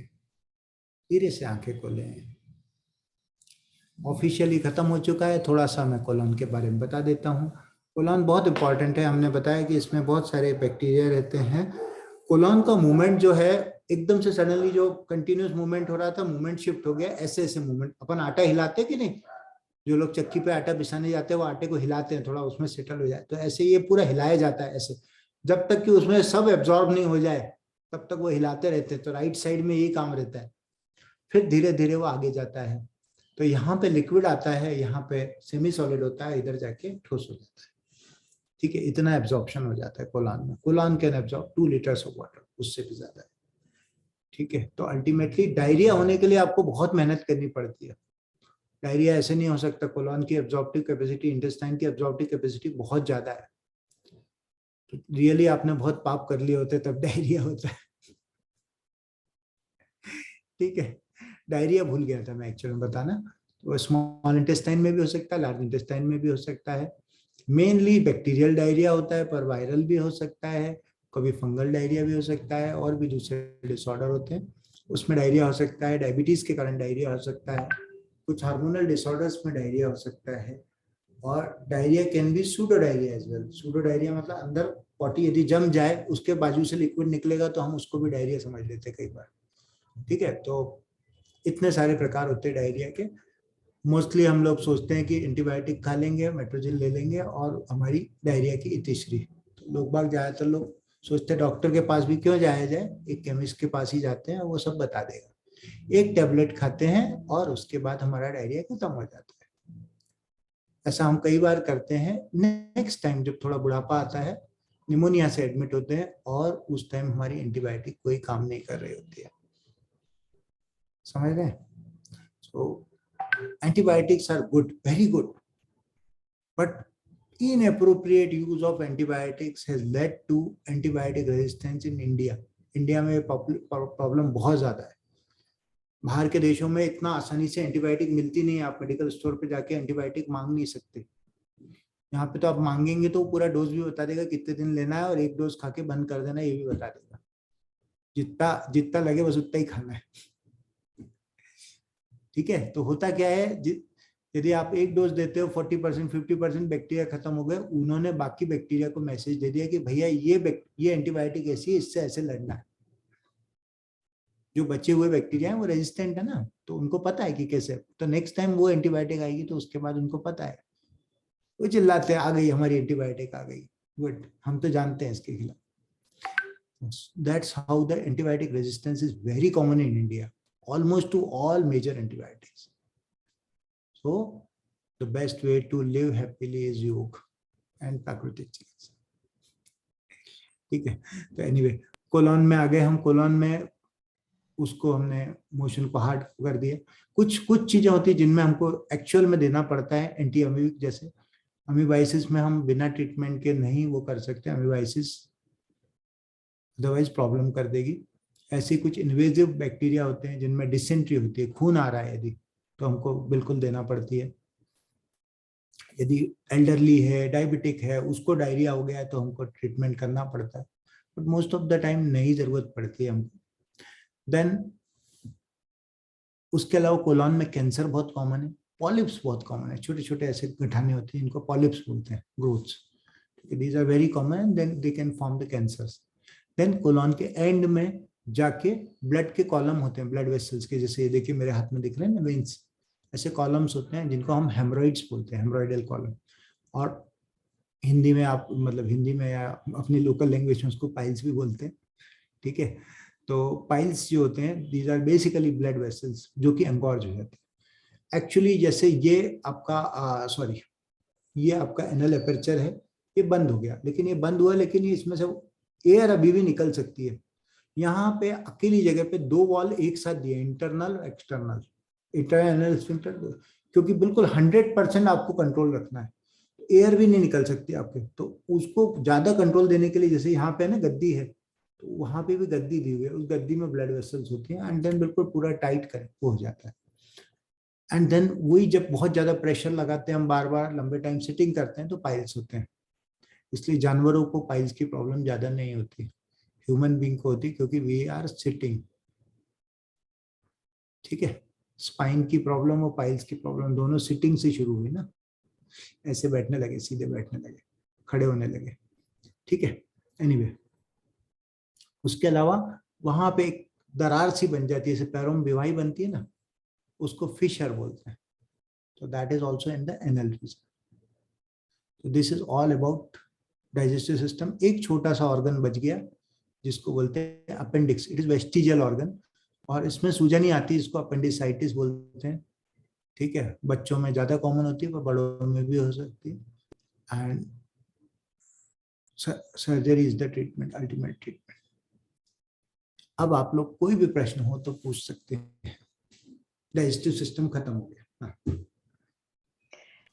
धीरे से आंखें खोलें। ऑफिशियली खत्म हो चुका है। थोड़ा सा मैं कोलन के बारे में बता देता हूँ। कोलन बहुत इंपॉर्टेंट है। हमने बताया कि इसमें बहुत सारे बैक्टीरिया रहते हैं। कोलन का मूवमेंट जो है, एकदम से सडनली जो कंटिन्यूस मूवमेंट हो रहा था, मूवमेंट शिफ्ट हो गया। ऐसे ऐसे मूवमेंट, अपन आटा हिलाते कि नहीं, जो लोग चक्की पे आटा पिसाने जाते हैं वो आटे को हिलाते हैं, थोड़ा उसमें सेटल हो जाए, तो ऐसे ये पूरा हिलाया जाता है ऐसे, जब तक कि उसमें सब एब्जॉर्ब नहीं हो जाए तब तक वो हिलाते रहते हैं। तो राइट साइड में यही काम रहता है। फिर धीरे धीरे वो आगे जाता है। तो यहाँ पे लिक्विड आता है, यहाँ पे सेमी सॉलिड होता है, इधर जाके ठोस हो जाता है। ठीक है, इतना एब्जॉर्प्शन हो जाता है कोलन में। Colon can absorb 2 litres of water, उससे भी ज्यादा है। ठीक है, तो अल्टीमेटली डायरिया होने के लिए आपको बहुत मेहनत करनी पड़ती है। डायरिया ऐसे नहीं हो सकता। कोलन की एब्जॉर्प्टिव कैपेसिटी, इंटेस्टाइन की एब्जॉर्प्टिव कैपेसिटी बहुत ज्यादा है। तो रियली आपने बहुत पाप कर लिए होते तब डायरिया होता है। ठीक है, डायरिया भूल गया था मैं एक्चुअली बताना। तो स्मॉल इंटेस्टाइन में भी हो सकता है, लार्ज इंटेस्टाइन में भी हो सकता है। मेनली बैक्टीरियल डायरिया होता है, पर वायरल भी हो सकता है, कभी फंगल डायरिया भी हो सकता है, और भी दूसरे डिसऑर्डर होते हैं उसमें डायरिया हो सकता है। डायबिटीज के कारण डायरिया हो सकता है। कुछ हार्मोनल डिसऑर्डर्स में डायरिया हो सकता है। और diarrhoea can be pseudo diarrhoea as well. Pseudo diarrhoea मतलब अंदर पॉटी यदि जम जाए, उसके बाजू से लिक्विड निकलेगा, तो हम उसको भी डायरिया समझ लेते हैं कई बार। ठीक है, तो इतने सारे प्रकार होते हैं डायरिया के। मोस्टली हम लोग सोचते हैं कि एंटीबायोटिक खा लेंगे, मेट्रोजिल ले लेंगे और हमारी डायरिया की इतिश्री। तो लोग बाग, ज्यादातर लोग सोचते हैं डॉक्टर के पास भी क्यों जाया जाए, एक केमिस्ट के पास ही जाते हैं, वो सब बता देगा। एक टेबलेट खाते हैं और उसके बाद हमारा डायरिया खत्म हो जाता है। ऐसा हम कई बार करते हैं। नेक्स्ट टाइम जब थोड़ा बुढ़ापा आता है, निमोनिया से एडमिट होते हैं, और उस टाइम हमारी एंटीबायोटिक कोई काम नहीं कर रही होती है। समझ रहे हैं? So antibiotics are good, very good, but inappropriate use of antibiotics has led to antibiotic resistance in India. India में प्रॉब्लम बहुत ज्यादा है। बाहर के देशों में इतना आसानी से एंटीबायोटिक मिलती नहीं है। आप मेडिकल स्टोर पे जाके एंटीबायोटिक मांग नहीं सकते। यहाँ पे तो आप मांगेंगे तो पूरा डोज भी बता देगा कितने दिन लेना है, और एक डोज खा के बंद कर देना, ये भी बता देगा। जितना लगे बस उतना ही खाना है। ठीक है, तो होता क्या है, यदि आप एक डोज देते हो 40% 50% बैक्टीरिया खत्म हो गए, उन्होंने बाकी बैक्टीरिया को मैसेज दे दिया कि भैया ये एंटीबायोटिक ऐसी है, इससे ऐसे लड़ना है। जो बचे हुए बैक्टीरिया हैं वो रेजिस्टेंट है ना, तो उनको पता है कि कैसे, तो नेक्स्ट टाइम वो एंटीबायोटिक आएगी तो उसके बाद उनको पता है, वो चिल्लाते हैं आ गई हमारी एंटीबायोटिक आ गई। गुड, हम तो जानते हैं इसके खिलाफ। That's how the antibiotic resistance is very common in India, almost to all major antibiotics. So the best way to live happily is योग and प्राकृतिक चिकित्सा. ठीक है. तो anyway, कोलोन में आ गए हम. कोलोन में उसको हमने मोशन को हार्ड कर दिया. कुछ चीजें होती है जिनमें हमको एक्चुअल में देना पड़ता है एंटी अमीबिक, जैसे अमीबाइसिस में हम बिना ट्रीटमेंट के नहीं वो कर सकते. अमीबाइसिस अदरवाइज प्रॉब्लम कर देगी. ऐसे कुछ इन्वेजिव बैक्टीरिया होते हैं जिनमें डिसेंट्री होती है, खून आ रहा है यदि, तो हमको बिल्कुल देना पड़ती है. यदि एल्डरली है, डायबिटिक है, उसको डायरिया हो गया है तो हमको ट्रीटमेंट करना पड़ता है, but most of the time नहीं जरूरत पड़ती है हमको. देन उसके अलावा कोलोन में कैंसर बहुत कॉमन है, पॉलिप्स बहुत कॉमन है. छोटे छोटे ऐसे गठाने होते हैं, इनको पॉलिप्स बोलते हैं, growths. These are very common, then they can form the cancers. Then colon के एंड में जाके ब्लड के कॉलम होते हैं, ब्लड वेसल्स के, जैसे ये देखिए मेरे हाथ में दिख रहे हैं ना, वेन्स, ऐसे कॉलम्स होते हैं जिनको हम हेमरॉइड्स बोलते हैं, हेमरॉइडल कॉलम. और हिंदी में आप मतलब हिंदी में या अपनी लोकल लैंग्वेज में उसको पाइल्स भी बोलते हैं. ठीक है. तो पाइल्स जो होते हैं, these are basically blood vessels जो कि एंगॉर्ज हो जाते हैं. एक्चुअली जैसे ये आपका ये आपका एनल एपर्चर है, ये बंद हो गया, लेकिन ये बंद हुआ, लेकिन ये इसमें से एयर अभी भी निकल सकती है. यहाँ पे अकेली जगह पे दो वॉल एक साथ दिए, इंटरनल और एक्सटर्नल, इंटरनल स्फिंक्टर, क्योंकि बिल्कुल 100% आपको कंट्रोल रखना है. एयर भी नहीं निकल सकती आपके, तो उसको ज्यादा कंट्रोल देने के लिए, जैसे यहाँ पे ना गद्दी है, तो वहां पे भी गद्दी दी हुई है, उस गद्दी में ब्लड वेसल्स होती हैं, एंड देन बिल्कुल पूरा टाइट कर वो हो जाता है. एंड देन वही जब बहुत ज्यादा प्रेशर लगाते हैं हम, बार बार लंबे टाइम सिटिंग करते हैं, तो पाइल्स होते हैं. इसलिए जानवरों को पाइल्स की प्रॉब्लम ज्यादा नहीं होती, ह्यूमन बीइंग को होती, क्योंकि वी आर सिटिंग. ठीक है. स्पाइन की प्रॉब्लम और पाइल्स की प्रॉब्लम दोनों सिटिंग से शुरू हुई ना, ऐसे बैठने लगे, सीधे बैठने लगे, खड़े होने लगे. ठीक है. एनीवे, उसके अलावा वहां पे एक दरार सी बन जाती है, जैसे पैरों में विवाही बनती है ना, उसको फिशर बोलते हैं. तो that is also in the anal region. तो this is all about digestive system. एक छोटा सा ऑर्गन बच गया जिसको बोलते हैं appendix. It is vestigial organ, और इसमें सूजन ही आती है, इसको अपेंडिसाइटिस बोलते हैं. ठीक है. बच्चों में ज्यादा कॉमन होती है, पर बड़ों में भी हो सकती है. And surgery is the treatment, ultimate treatment. अब आप लोग कोई भी प्रश्न हो तो पूछ सकते हैं. डाइजेस्टिव सिस्टम खत्म हो गया.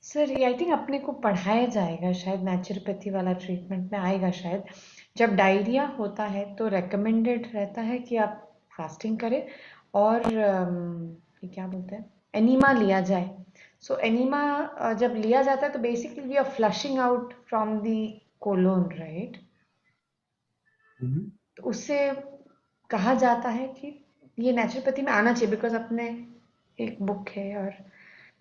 सर ये आई थिंक अपने को पढ़ाया जाएगा शायद, नेचुरोपैथी वाला ट्रीटमेंट में आएगा शायद. जब डायरिया होता है तो रेकमेंडेड रहता है कि आप फास्टिंग करें, और ये क्या बोलते हैं, एनीमा लिया जाए. सो एनीमा जब लिया जाता है तो basically we are flushing out from the colon, right? तो उससे कहा जाता है कि ये नेचुरोपैथी में आना चाहिए, बिकॉज अपने एक बुक है, और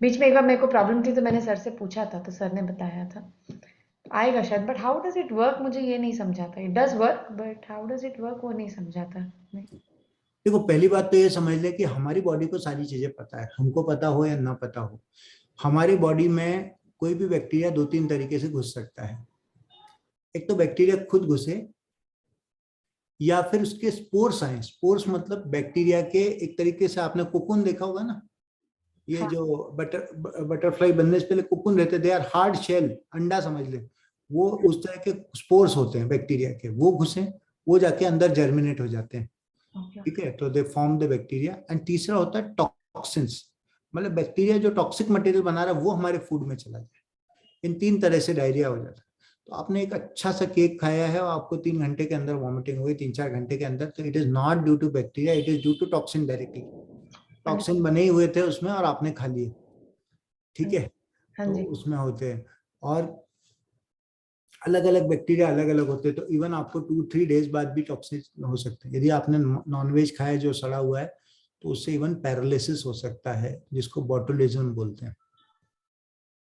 बीच में एक बार मेरे को प्रॉब्लम थी तो मैंने सर से पूछा था, तो सर ने बताया था आएगा शायद. But how does it work, मुझे ये नहीं समझा था. It does work, but how does it work वो नहीं समझा था. देखो, पहली बात तो ये समझ ले कि हमारी बॉडी को सारी चीजें पता है, हमको पता हो या ना पता हो. हमारी बॉडी में कोई भी बैक्टीरिया 2-3 तरीके से घुस सकता है. एक तो बैक्टीरिया खुद घुसे, या फिर उसके स्पोर्स आए. स्पोर्स मतलब बैक्टीरिया के, एक तरीके से आपने कोकून देखा होगा ना, ये हाँ. जो बटरफ्लाई बनने से पहले कोकून रहते, दे आर हार्ड शेल, अंडा समझ ले, वो उस तरह के स्पोर्स होते हैं बैक्टीरिया के. वो घुसे, वो जाके अंदर जर्मिनेट हो जाते हैं. ठीक है. तो they form the bacteria. And तीसरा होता है टॉक्सिन्स, मतलब बैक्टीरिया जो टॉक्सिक मटेरियल बना रहा है वो हमारे फूड में चला जाए. इन 3 तरह से डायरिया हो जाता है. तो आपने एक अच्छा सा केक खाया है और आपको 3 घंटे के अंदर वॉमिटिंग हुई, 3-4 घंटे के अंदर, तो it is not due to bacteria, it is due to toxin directly. Toxin बने ही हुए थे उसमें और आपने खा लिए. ठीक है. तो उसमें होते हैं, और अलग अलग बैक्टीरिया अलग अलग होते हैं. तो इवन आपको 2-3 डेज बाद भी टॉक्सिन हो सकते हैं. यदि आपने नॉनवेज खाया जो सड़ा हुआ है, तो उससे इवन पैरालिसिस हो सकता है, जिसको बोटुलिज्म बोलते हैं.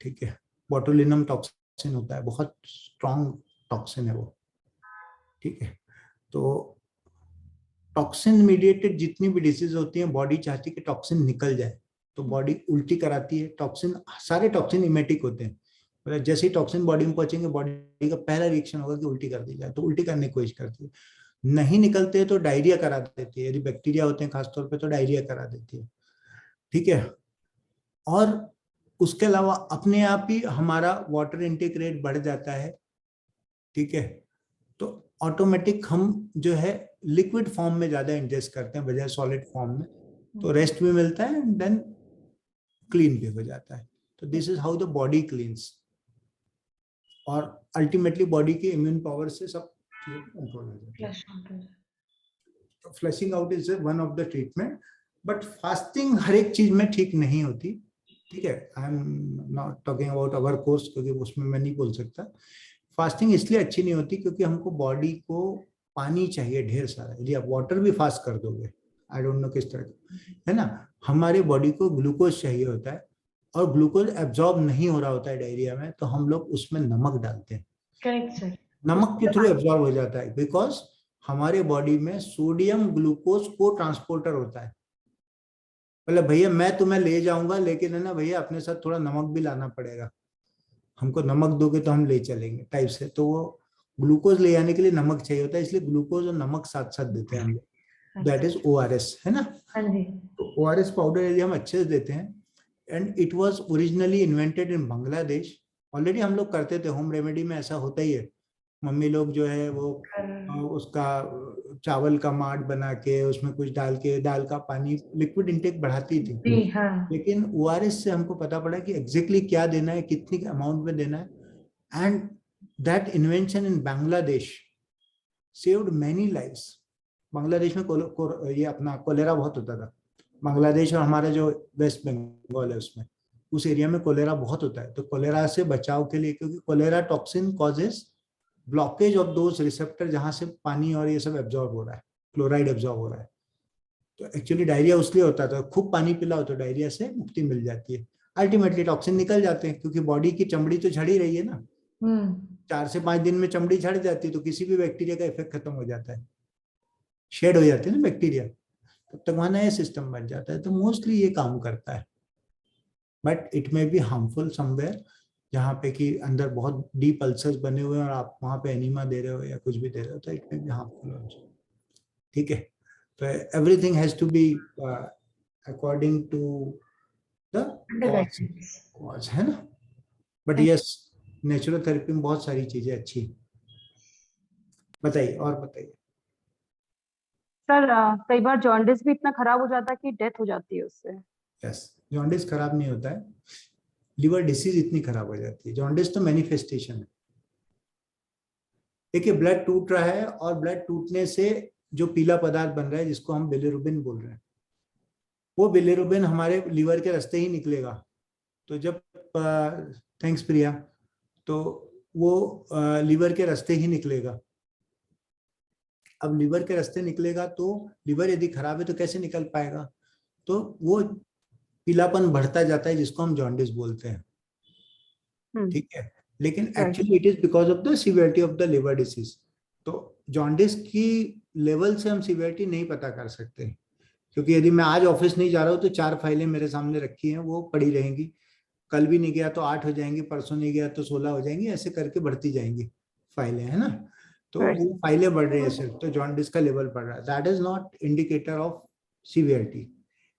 ठीक है. बोटुलिनम टॉक्सिन होता है, बहुत स्ट्रॉन्ग टॉक्सिन है वो. ठीक है. तो टॉक्सिन मीडिएटेड जितनी भी डिसीज होती हैं, बॉडी चाहती है कि टॉक्सिन निकल जाए, तो बॉडी उल्टी कराती है. टॉक्सिन, सारे टॉक्सिन इमेटिक होते हैं, मतलब जैसे ही टॉक्सिन बॉडी में पहुंचेंगे, बॉडी का पहला रिएक्शन होगा कि उल्टी कर दी जाए, तो उल्टी करने की कोशिश करती है. नहीं निकलते तो डायरिया करा देती है, यदि बैक्टीरिया होते हैं खासतौर पे तो डायरिया करा देती है, ठीक है। और उसके अलावा अपने आप ही हमारा वाटर इनटेक रेट बढ़ जाता है, ठीक है। तो ऑटोमेटिक हम जो है लिक्विड फॉर्म में ज्यादा इंजेस्ट करते हैं बजाय सॉलिड फॉर्म में, तो रेस्ट भी मिलता है एंड देन क्लीन भी हो जाता है। तो this is how the body cleanse, और अल्टीमेटली बॉडी के इम्यून पावर से सब चीजें कंट्रोल हो जाती है। तो flushing out is one of the treatment, but fasting हर एक चीज में ठीक नहीं होती, ठीक है। I am not talking about our course, क्योंकि उसमें मैं नहीं बोल सकता। फास्टिंग इसलिए अच्छी नहीं होती क्योंकि हमको बॉडी को पानी चाहिए ढेर सारा। यदि आप वाटर भी फास्ट कर दोगे, आई डोंट नो किस तरह का, है ना, हमारे बॉडी को ग्लूकोज चाहिए होता है, और ग्लूकोज एब्जॉर्ब नहीं हो रहा होता है डायरिया में, तो हम लोग उसमें नमक डालते हैं। Correct sir. नमक के थ्रू एब्जॉर्ब हो जाता है, बिकॉज हमारे बॉडी में सोडियम ग्लूकोज को ट्रांसपोर्टर होता है। मतलब भैया मैं तुम्हें ले जाऊंगा, लेकिन है ना भैया अपने साथ थोड़ा नमक भी लाना पड़ेगा, हमको नमक दोगे तो हम ले चलेंगे टाइप से। तो वो ग्लूकोज ले जाने के लिए नमक चाहिए होता है, इसलिए ग्लूकोज और नमक साथ साथ देते हैं हम लोग, दैट इज ORS, है ना। हाँ जी। तो ORS पाउडर यदि हम अच्छे से देते हैं, and it was originally invented in Bangladesh. Already हम लोग करते थे, होम रेमेडी में ऐसा होता ही है, मम्मी लोग जो है वो उसका चावल का माट बना के उसमें कुछ डाल के, दाल का पानी, लिक्विड इंटेक बढ़ाती थी। जी हाँ। लेकिन ORS से हमको पता पड़ा कि एग्जैक्टली क्या देना है, कितनी अमाउंट में देना है, and that invention in Bangladesh saved many lives. Bangladesh में ये अपना कोलेरा बहुत होता था, बांग्लादेश और हमारा जो वेस्ट बंगाल है उसमें, उस एरिया में कोलेरा बहुत होता है। तो कोलेरा से बचाव के लिए, क्योंकि cholera toxin causes blockage of those receptor जहां से पानी और ये सब एब्जॉर्ब हो रहा है, क्लोराइड एब्जॉर्ब हो रहा है। तो एक्चुअली डायरिया उसलिए होता था, खूब पानी पिलाओ तो डायरिया से मुक्ति मिल जाती है। अल्टीमेटली टॉक्सिन निकल जाते हैं, क्योंकि बॉडी की चमड़ी तो झड़ ही रही है ना, 4 से 5 दिन में चमड़ी झड़ जाती है, तो किसी भी बैक्टीरिया का इफेक्ट खत्म हो जाता है, शेड हो जाती है ना बैक्टीरिया, तब तक वहां नया सिस्टम बन जाता है। तो मोस्टली ये काम करता है, but it may be harmful somewhere, जहाँ पे कि अंदर बहुत डीप अल्सर्स बने हुए हैं और आप वहां पे एनीमा दे रहे हो या कुछ भी दे रहे हो, तो it may be harmful also, ठीक है। तो everything has to be according to the cause, है ना। बट यस, नेचुरोथेरेपी में बहुत सारी चीजें अच्छी। बताइए, और बताइए। सर कई बार जॉन्डिस भी इतना खराब हो जाता है कि डेथ हो जाती है उससे। यस, जॉन्डिस खराब नहीं होता है, लिवर डिसीज इतनी खराब हो जाती है। जॉन्डिस तो मैनिफेस्टेशन है। देखिए, ब्लड टूट रहा है, और ब्लड टूटने से जो पीला पदार्थ बन रहा है जिसको हम बिलिरुबिन बोल रहे हैं, वो बिलिरुबिन हमारे लीवर के रास्ते ही निकलेगा। तो जब थैंक्स प्रिया, तो वो लीवर के रास्ते ही निकलेगा। अब लीवर के रास्ते निकलेगा तो लीवर यदि खराब है तो कैसे निकल पाएगा, तो वो पीलापन बढ़ता जाता है, जिसको हम जॉन्डिस बोलते हैं, ठीक है। लेकिन actually it is because of the severity of the liver disease. तो जॉन्डिस की लेवल से हम सीवियरिटी नहीं पता कर सकते, क्योंकि यदि मैं आज ऑफिस नहीं जा रहा हूँ तो 4 फाइलें मेरे सामने रखी हैं, वो पड़ी रहेंगी। कल भी नहीं गया तो 8 हो जाएंगी, परसों नहीं गया तो 16 हो जाएंगी, ऐसे करके बढ़ती जाएंगी फाइलें, है ना। तो वो फाइलें बढ़ रही है सिर्फ, तो जॉन्डिस का लेवल बढ़ रहा है। That is not indicator of severity.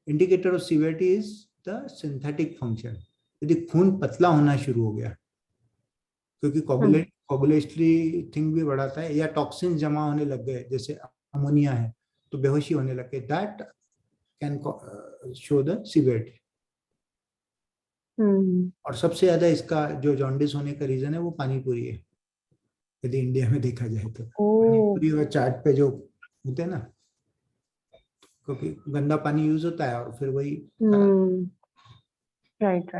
Indicator of severity is the synthetic function. यदि खून पतला होना शुरू हो गया, क्योंकि कोगुलेटरी थिंग भी बढ़ाता है, या टॉक्सिन जमा होने लग गए, जैसे अमोनिया है तो बेहोशी होने लग गए, that can show the severity. और सबसे ज्यादा इसका जो जॉन्डिस होने का रीजन है वो पानीपुरी है, यदि इंडिया में देखा जाए तो। पानीपुरी और चाट पे जो होते हैं ना, क्योंकि गंदा पानी यूज होता है और फिर वही। Right,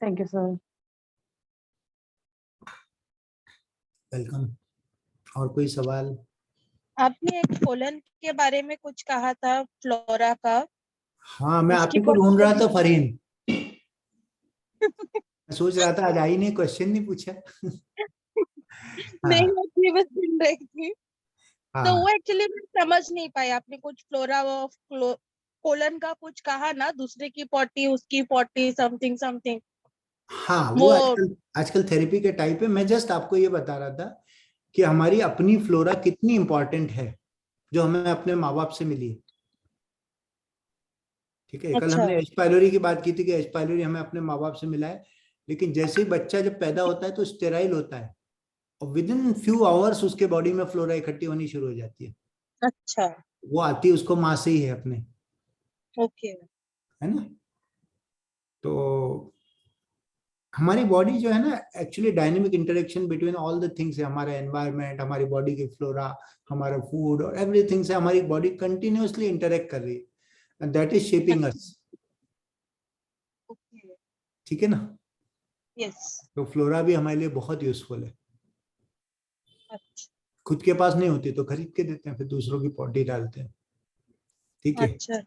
thank you sir. Welcome. और कोई सवाल? आपने एक कोलन के बारे में कुछ कहा था, फ्लोरा का। हाँ, मैं आप ही को ढूंढ रहा था फरहीन। मैं सोच रहा था आज आई नहीं, क्वेश्चन नहीं पूछा। नहीं, मैं बस सुन रही थी। तो वो एक्चुअली मैं समझ नहीं पाई। आपने कुछ फ्लोरा ऑफ कोलन का कुछ कहा ना, दूसरे की 40 उसकी 40 समथिंग। हाँ, वो आजकल थेरेपी के टाइप है। मैं जस्ट आपको ये बता रहा था कि हमारी अपनी फ्लोरा कितनी इंपॉर्टेंट है। जो हमें अपने माँ बाप से मिली है। ठीक है, कल अच्छा। हमने एच पाइलोरी की बात की थी कि एच पाइलोरी हमें अपने माँ बाप से मिला है, लेकिन जैसे ही बच्चा जब पैदा होता है तो स्टेराइल होता है और विद इन फ्यू आवर्स उसके बॉडी में फ्लोरा इकट्ठी होनी शुरू हो जाती है। अच्छा। वो आती है उसको माँ से ही है अपने, ओके। है ना। तो हमारी बॉडी जो है ना actually dynamic interaction between all the things है, हमारा एनवायरनमेंट, हमारी बॉडी की फ्लोरा, हमारा फूड और एवरीथिंग से हमारी बॉडी कंटिन्यूअसली इंटरेक्ट कर रही है, and that is shaping us. Okay. ठीक है ना। यस। तो फ्लोरा भी हमारे लिए बहुत यूजफुल है। अच्छा। खुद के पास नहीं होती तो खरीद के देते हैं, फिर दूसरों की पॉटी डालते हैं। ठीक है, अच्छा।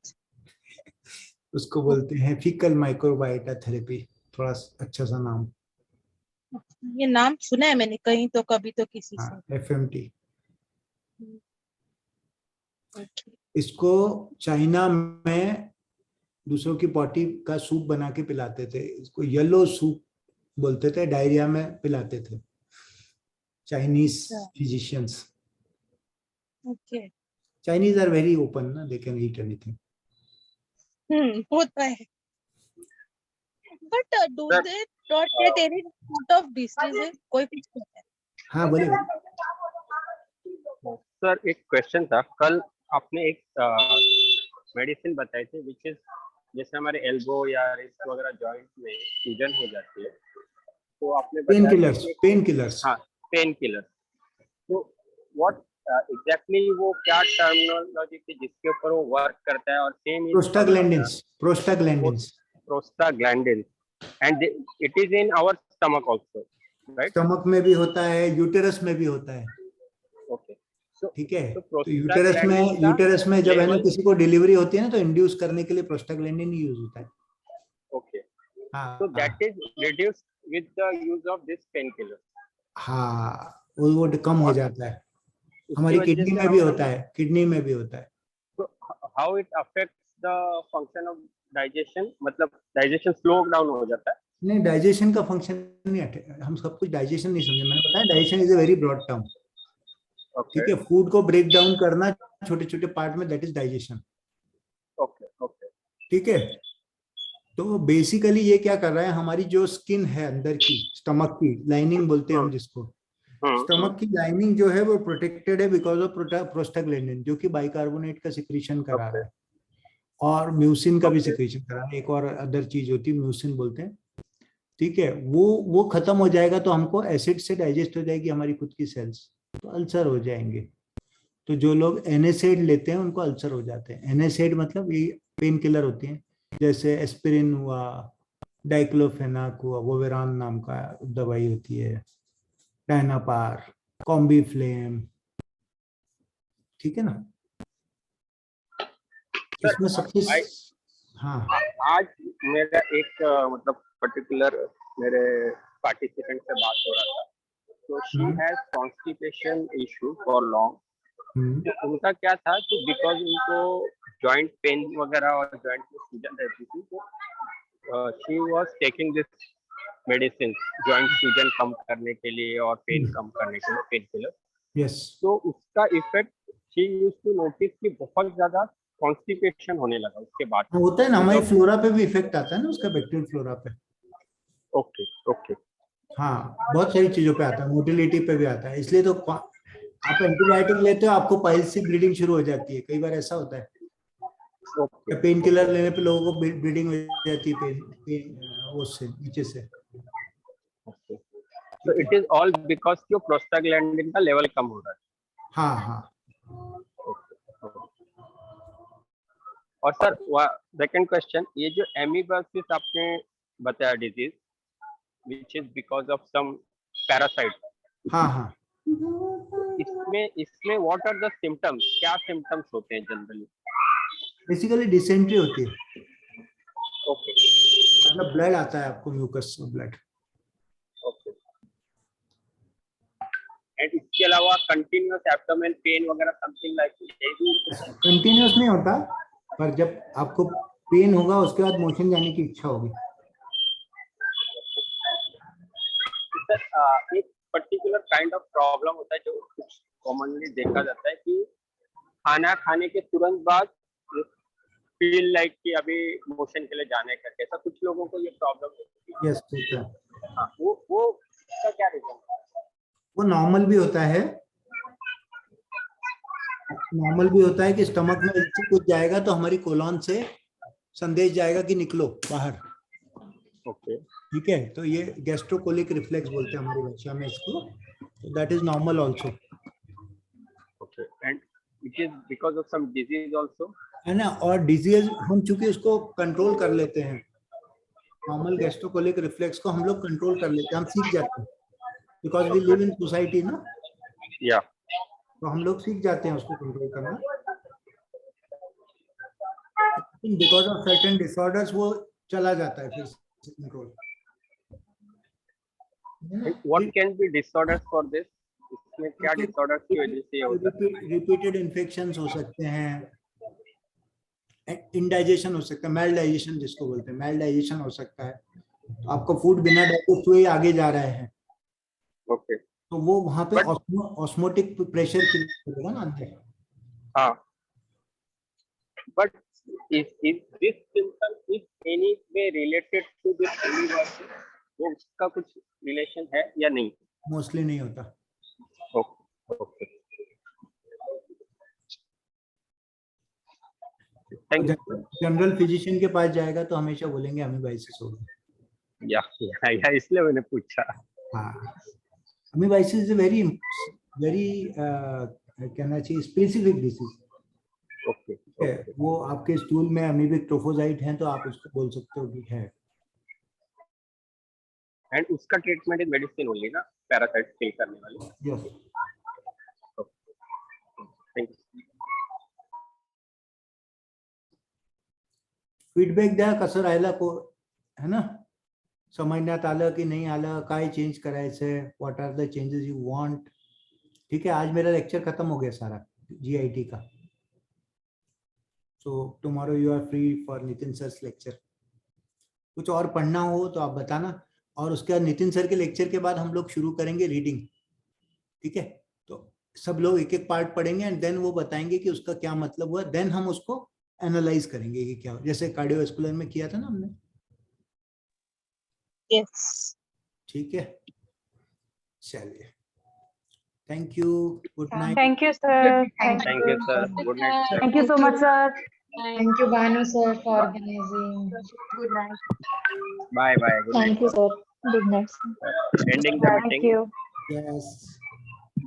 उसको बोलते हैं फीकल माइक्रोबायोटा थेरेपी, थोड़ा अच्छा सा नाम। ये नाम सुना है मैंने कहीं तो, कभी तो किसी से। हाँ, FMT। ओके। इसको चाइना में दूसरों की पॉटी का सूप बना के पिलाते थे, इसको येलो सूप बोलते थे, डायरिया में पिलाते थे Chinese physicians. Okay. Chinese are very open ना, दे कैन ईट एनीथिंग। होता है। But do Sir, they not get any sort of disease? कोई कुछ होता है? हाँ बोले। सर एक क्वेश्चन था, कल आपने एक मेडिसिन बताई थी विच इज जैसे हमारे एल्बो या रिस्ट वगैरह जॉइंट में सूजन हो जाती है, तो आपने पेन बताया था किलर्स, कि पेन किलर्स। हाँ, पेन किलर। तो व्हाट एग्जैक्टली वो क्या टर्मिनोलॉजी थी जिसके ऊपर वो वर्क करता है, और same in prostaglandins, prostaglandins. prostaglandins, and it is in our stomach also, right? Stomach में भी होता है, यूटेरस में भी होता है। Okay. So ठीक है, तो तो यूटेरस में जब है ना किसी को डिलीवरी होती है ना, तो इंड्यूस करने के लिए प्रोस्टाग्लैंडिन ही यूज होता है। okay, हाँ so that is reduced with the use of this painkiller. हाँ, वो कम हो और जाता है। उसकी हमारी वजह किडनी से में भी हम, होता है, किडनी में भी होता है। so how it affects the function of digestion, मतलब डाइजेशन स्लो डाउन हो जाता है? नहीं, डाइजेशन का फंक्शन नहीं हटे, हम सब कुछ डाइजेशन नहीं समझे, मैंने बताया digestion is a very broad term. Okay, ठीक है, फूड को ब्रेक डाउन करना छोटे छोटे पार्ट में, that is digestion. okay, okay. ठीक है, तो बेसिकली ये क्या कर रहा है, हमारी जो स्किन है अंदर की, स्टमक की लाइनिंग बोलते हैं हम जिसको, स्टमक की लाइनिंग जो है वो प्रोटेक्टेड है बिकॉज ऑफ प्रोस्टाग्लैंडिन, जो कि बाइकार्बोनेट का सिक्रीशन करा रहा है और म्यूसिन का भी सिक्रीशन करा रहा है, एक और अदर चीज होती है म्यूसिन बोलते हैं। ठीक है, वो खत्म हो जाएगा तो हमको एसिड से डाइजेस्ट हो जाएगी हमारी खुद की सेल्स, तो अल्सर हो जाएंगे। तो जो लोग एनएसएड लेते हैं उनको अल्सर हो जाते हैं। एनएसएड मतलब ये पेन किलर होती हैं, जैसे एस्पिरिन हुआ, डाइक्लोफेनाक हुआ, वोवेरान नाम का दवाई होती है, टाइनापार, कॉम्बी फ्लेम। ठीक है ना, Sir, इसमें सब कुछ। हाँ आज मेरा एक मतलब पर्टिकुलर मेरे पार्टिसिपेंट से बात हो रहा था, तो she has constipation issue for long. तो उनका क्या था कि बिकॉज उनको जॉइंट पेन वगैरह और जॉइंट में सूजन रहती थी, तो she was taking this medicine joint सूजन कम करने के लिए और पेन कम करने के लिए, पेन किलर। यस, तो उसका effect she used to notice कि बहुत ज्यादा कॉन्स्टिपेशन होने लगा उसके बाद। होता है ना, हमारी फ्लोरा पे भी इफेक्ट आता है ना उसका, बैक्टीरियल फ्लोरा पे। Okay, okay. हाँ, बहुत सारी चीजों पे आता है, मोटिलिटी पे भी आता है, इसलिए तो आप एंटीबायोटिक लेते हो आपको पाइल्स से ब्लीडिंग शुरू हो जाती है, कई बार ऐसा होता है। पेन किलर लेने पे लोगों को ब्लीडिंग हो जाती है, वो से नीचे से। So it is all because जो प्रोस्टाग्लैंडिन का लेवल कम हो रहा है। हाँ हाँ। और सर सेकंड क्वेश्चन, ये जो एमीबासिस आपने बताया disease which is because of some parasite, हाँ हाँ, इसमें व्हाट आर द सिम्टम्स, क्या सिम्टम्स होते हैं जनरली? बेसिकली डिसेंट्री होती है, ओके, मतलब ब्लड आता है आपको, म्यूकस ब्लड। ओके। एंड इसके अलावा कंटिन्यूअस एब्डोमेन पेन वगैरह समथिंग लाइक, कंटिन्यूअस नहीं होता, पर जब आपको पेन होगा उसके बाद मोशन जाने की इच्छा होगी। एक पर्टिकुलर काइंड ऑफ प्रॉब्लम होता है जो कुछ कॉमनली देखा जाता है कि खाना खाने के तुरंत बाद फील लाइक कि अभी मोशन के लिए जाने करके, ऐसा कुछ लोगों को ये प्रॉब्लम होती है। यस, होता है। हाँ, वो इसका क्या रीजन है? वो नॉर्मल भी होता है, नॉर्मल भी होता है कि स्टमक में ऐसे कुछ जाएगा तो हमारी कोलॉन से संदेश जाएगा कि निकलो बाहर। ओके, ठीक है, तो ये गैस्ट्रोकोलिक रिफ्लेक्स बोलते हैं हमारी भाषा में इसको, that is normal also. Okay, and it is because of some disease also, है ना। और डिजीज हम चूंकि उसको कंट्रोल कर लेते हैं, नॉर्मल गैस्ट्रोकोलिक रिफ्लेक्स को हम लोग कंट्रोल कर लेते हैं, हम सीख जाते हैं, because we live in society ना, या तो हम लोग सीख जाते हैं उसको कंट्रोल करना। बिकॉज ऑफ सर्टेन डिसऑर्डर्स वो चला जाता है फिर control. What can be disorders for this? इसमें क्या डिसऑर्डर्स की वजह से होता है? रिपीटेड इन्फेक्शंस हो सकते हैं, इंडाइजेशन हो सकता है, मेल डाइजेशन जिसको बोलते हैं, मेल डाइजेशन हो सकता है। तो आपका फूड बिना डाइजेस्ट हुए आगे जा रहे हैं, ओके, तो वो वहां पे ऑस्मोटिक प्रेशर करेगा ना अंदर। हाँ, but is this symptom is any way related to this universe? वो उसका कुछ रिलेशन है या नहीं? मोस्टली नहीं होता। Okay, okay, thank you. General physician के पास जाएगा तो हमेशा बोलेंगे अमीबाइसिस होगा। या इसलिए मैंने पूछा। हाँ, अमीबाइसिस इज वेरी वेरी कहना चाहिए स्पेसिफिक डिसीज। ओके, है, वो आपके स्टूल में अमीबिक ट्रोफोजाइट हैं तो आप उसको बोल सकते हो कि है। एंड उसका ट्रीटमेंट इज मेडिसिन ओनली ना, पैरासाइट किल करने वाली? यस। Thank you. फीडबॅक द्या कसं राहिलं को, है ना, समजण्यात आलं की नहीं आलं, काय चेंज करायचंय, what are the changes you want. ठीक है, आज मेरा लेक्चर खत्म हो गया सारा जीआईटी का, so tomorrow you are free for Nitin sir's lecture. कुछ और पढ़ना हो तो आप बताना, और उसके बाद नितिन सर के लेक्चर के बाद हम लोग शुरू करेंगे रीडिंग। ठीक है, तो सब लोग एक एक पार्ट पढ़ेंगे एंड देन वो बताएंगे कि उसका क्या मतलब हुआ, देन हम उसको एनालाइज करेंगे कि क्या, जैसे कार्डियोवास्कुलर में किया था ना हमने। यस, ठीक है, चलिए, thank you, good night. Thank you, sir. Thank thank you sir, good night sir. Thank you so much, sir. Thank you, Bhanu sir, for organizing. Good night. Bye bye, good night. Thank you, sir. Good night, sir. Ending the Thank meeting. you. Yes.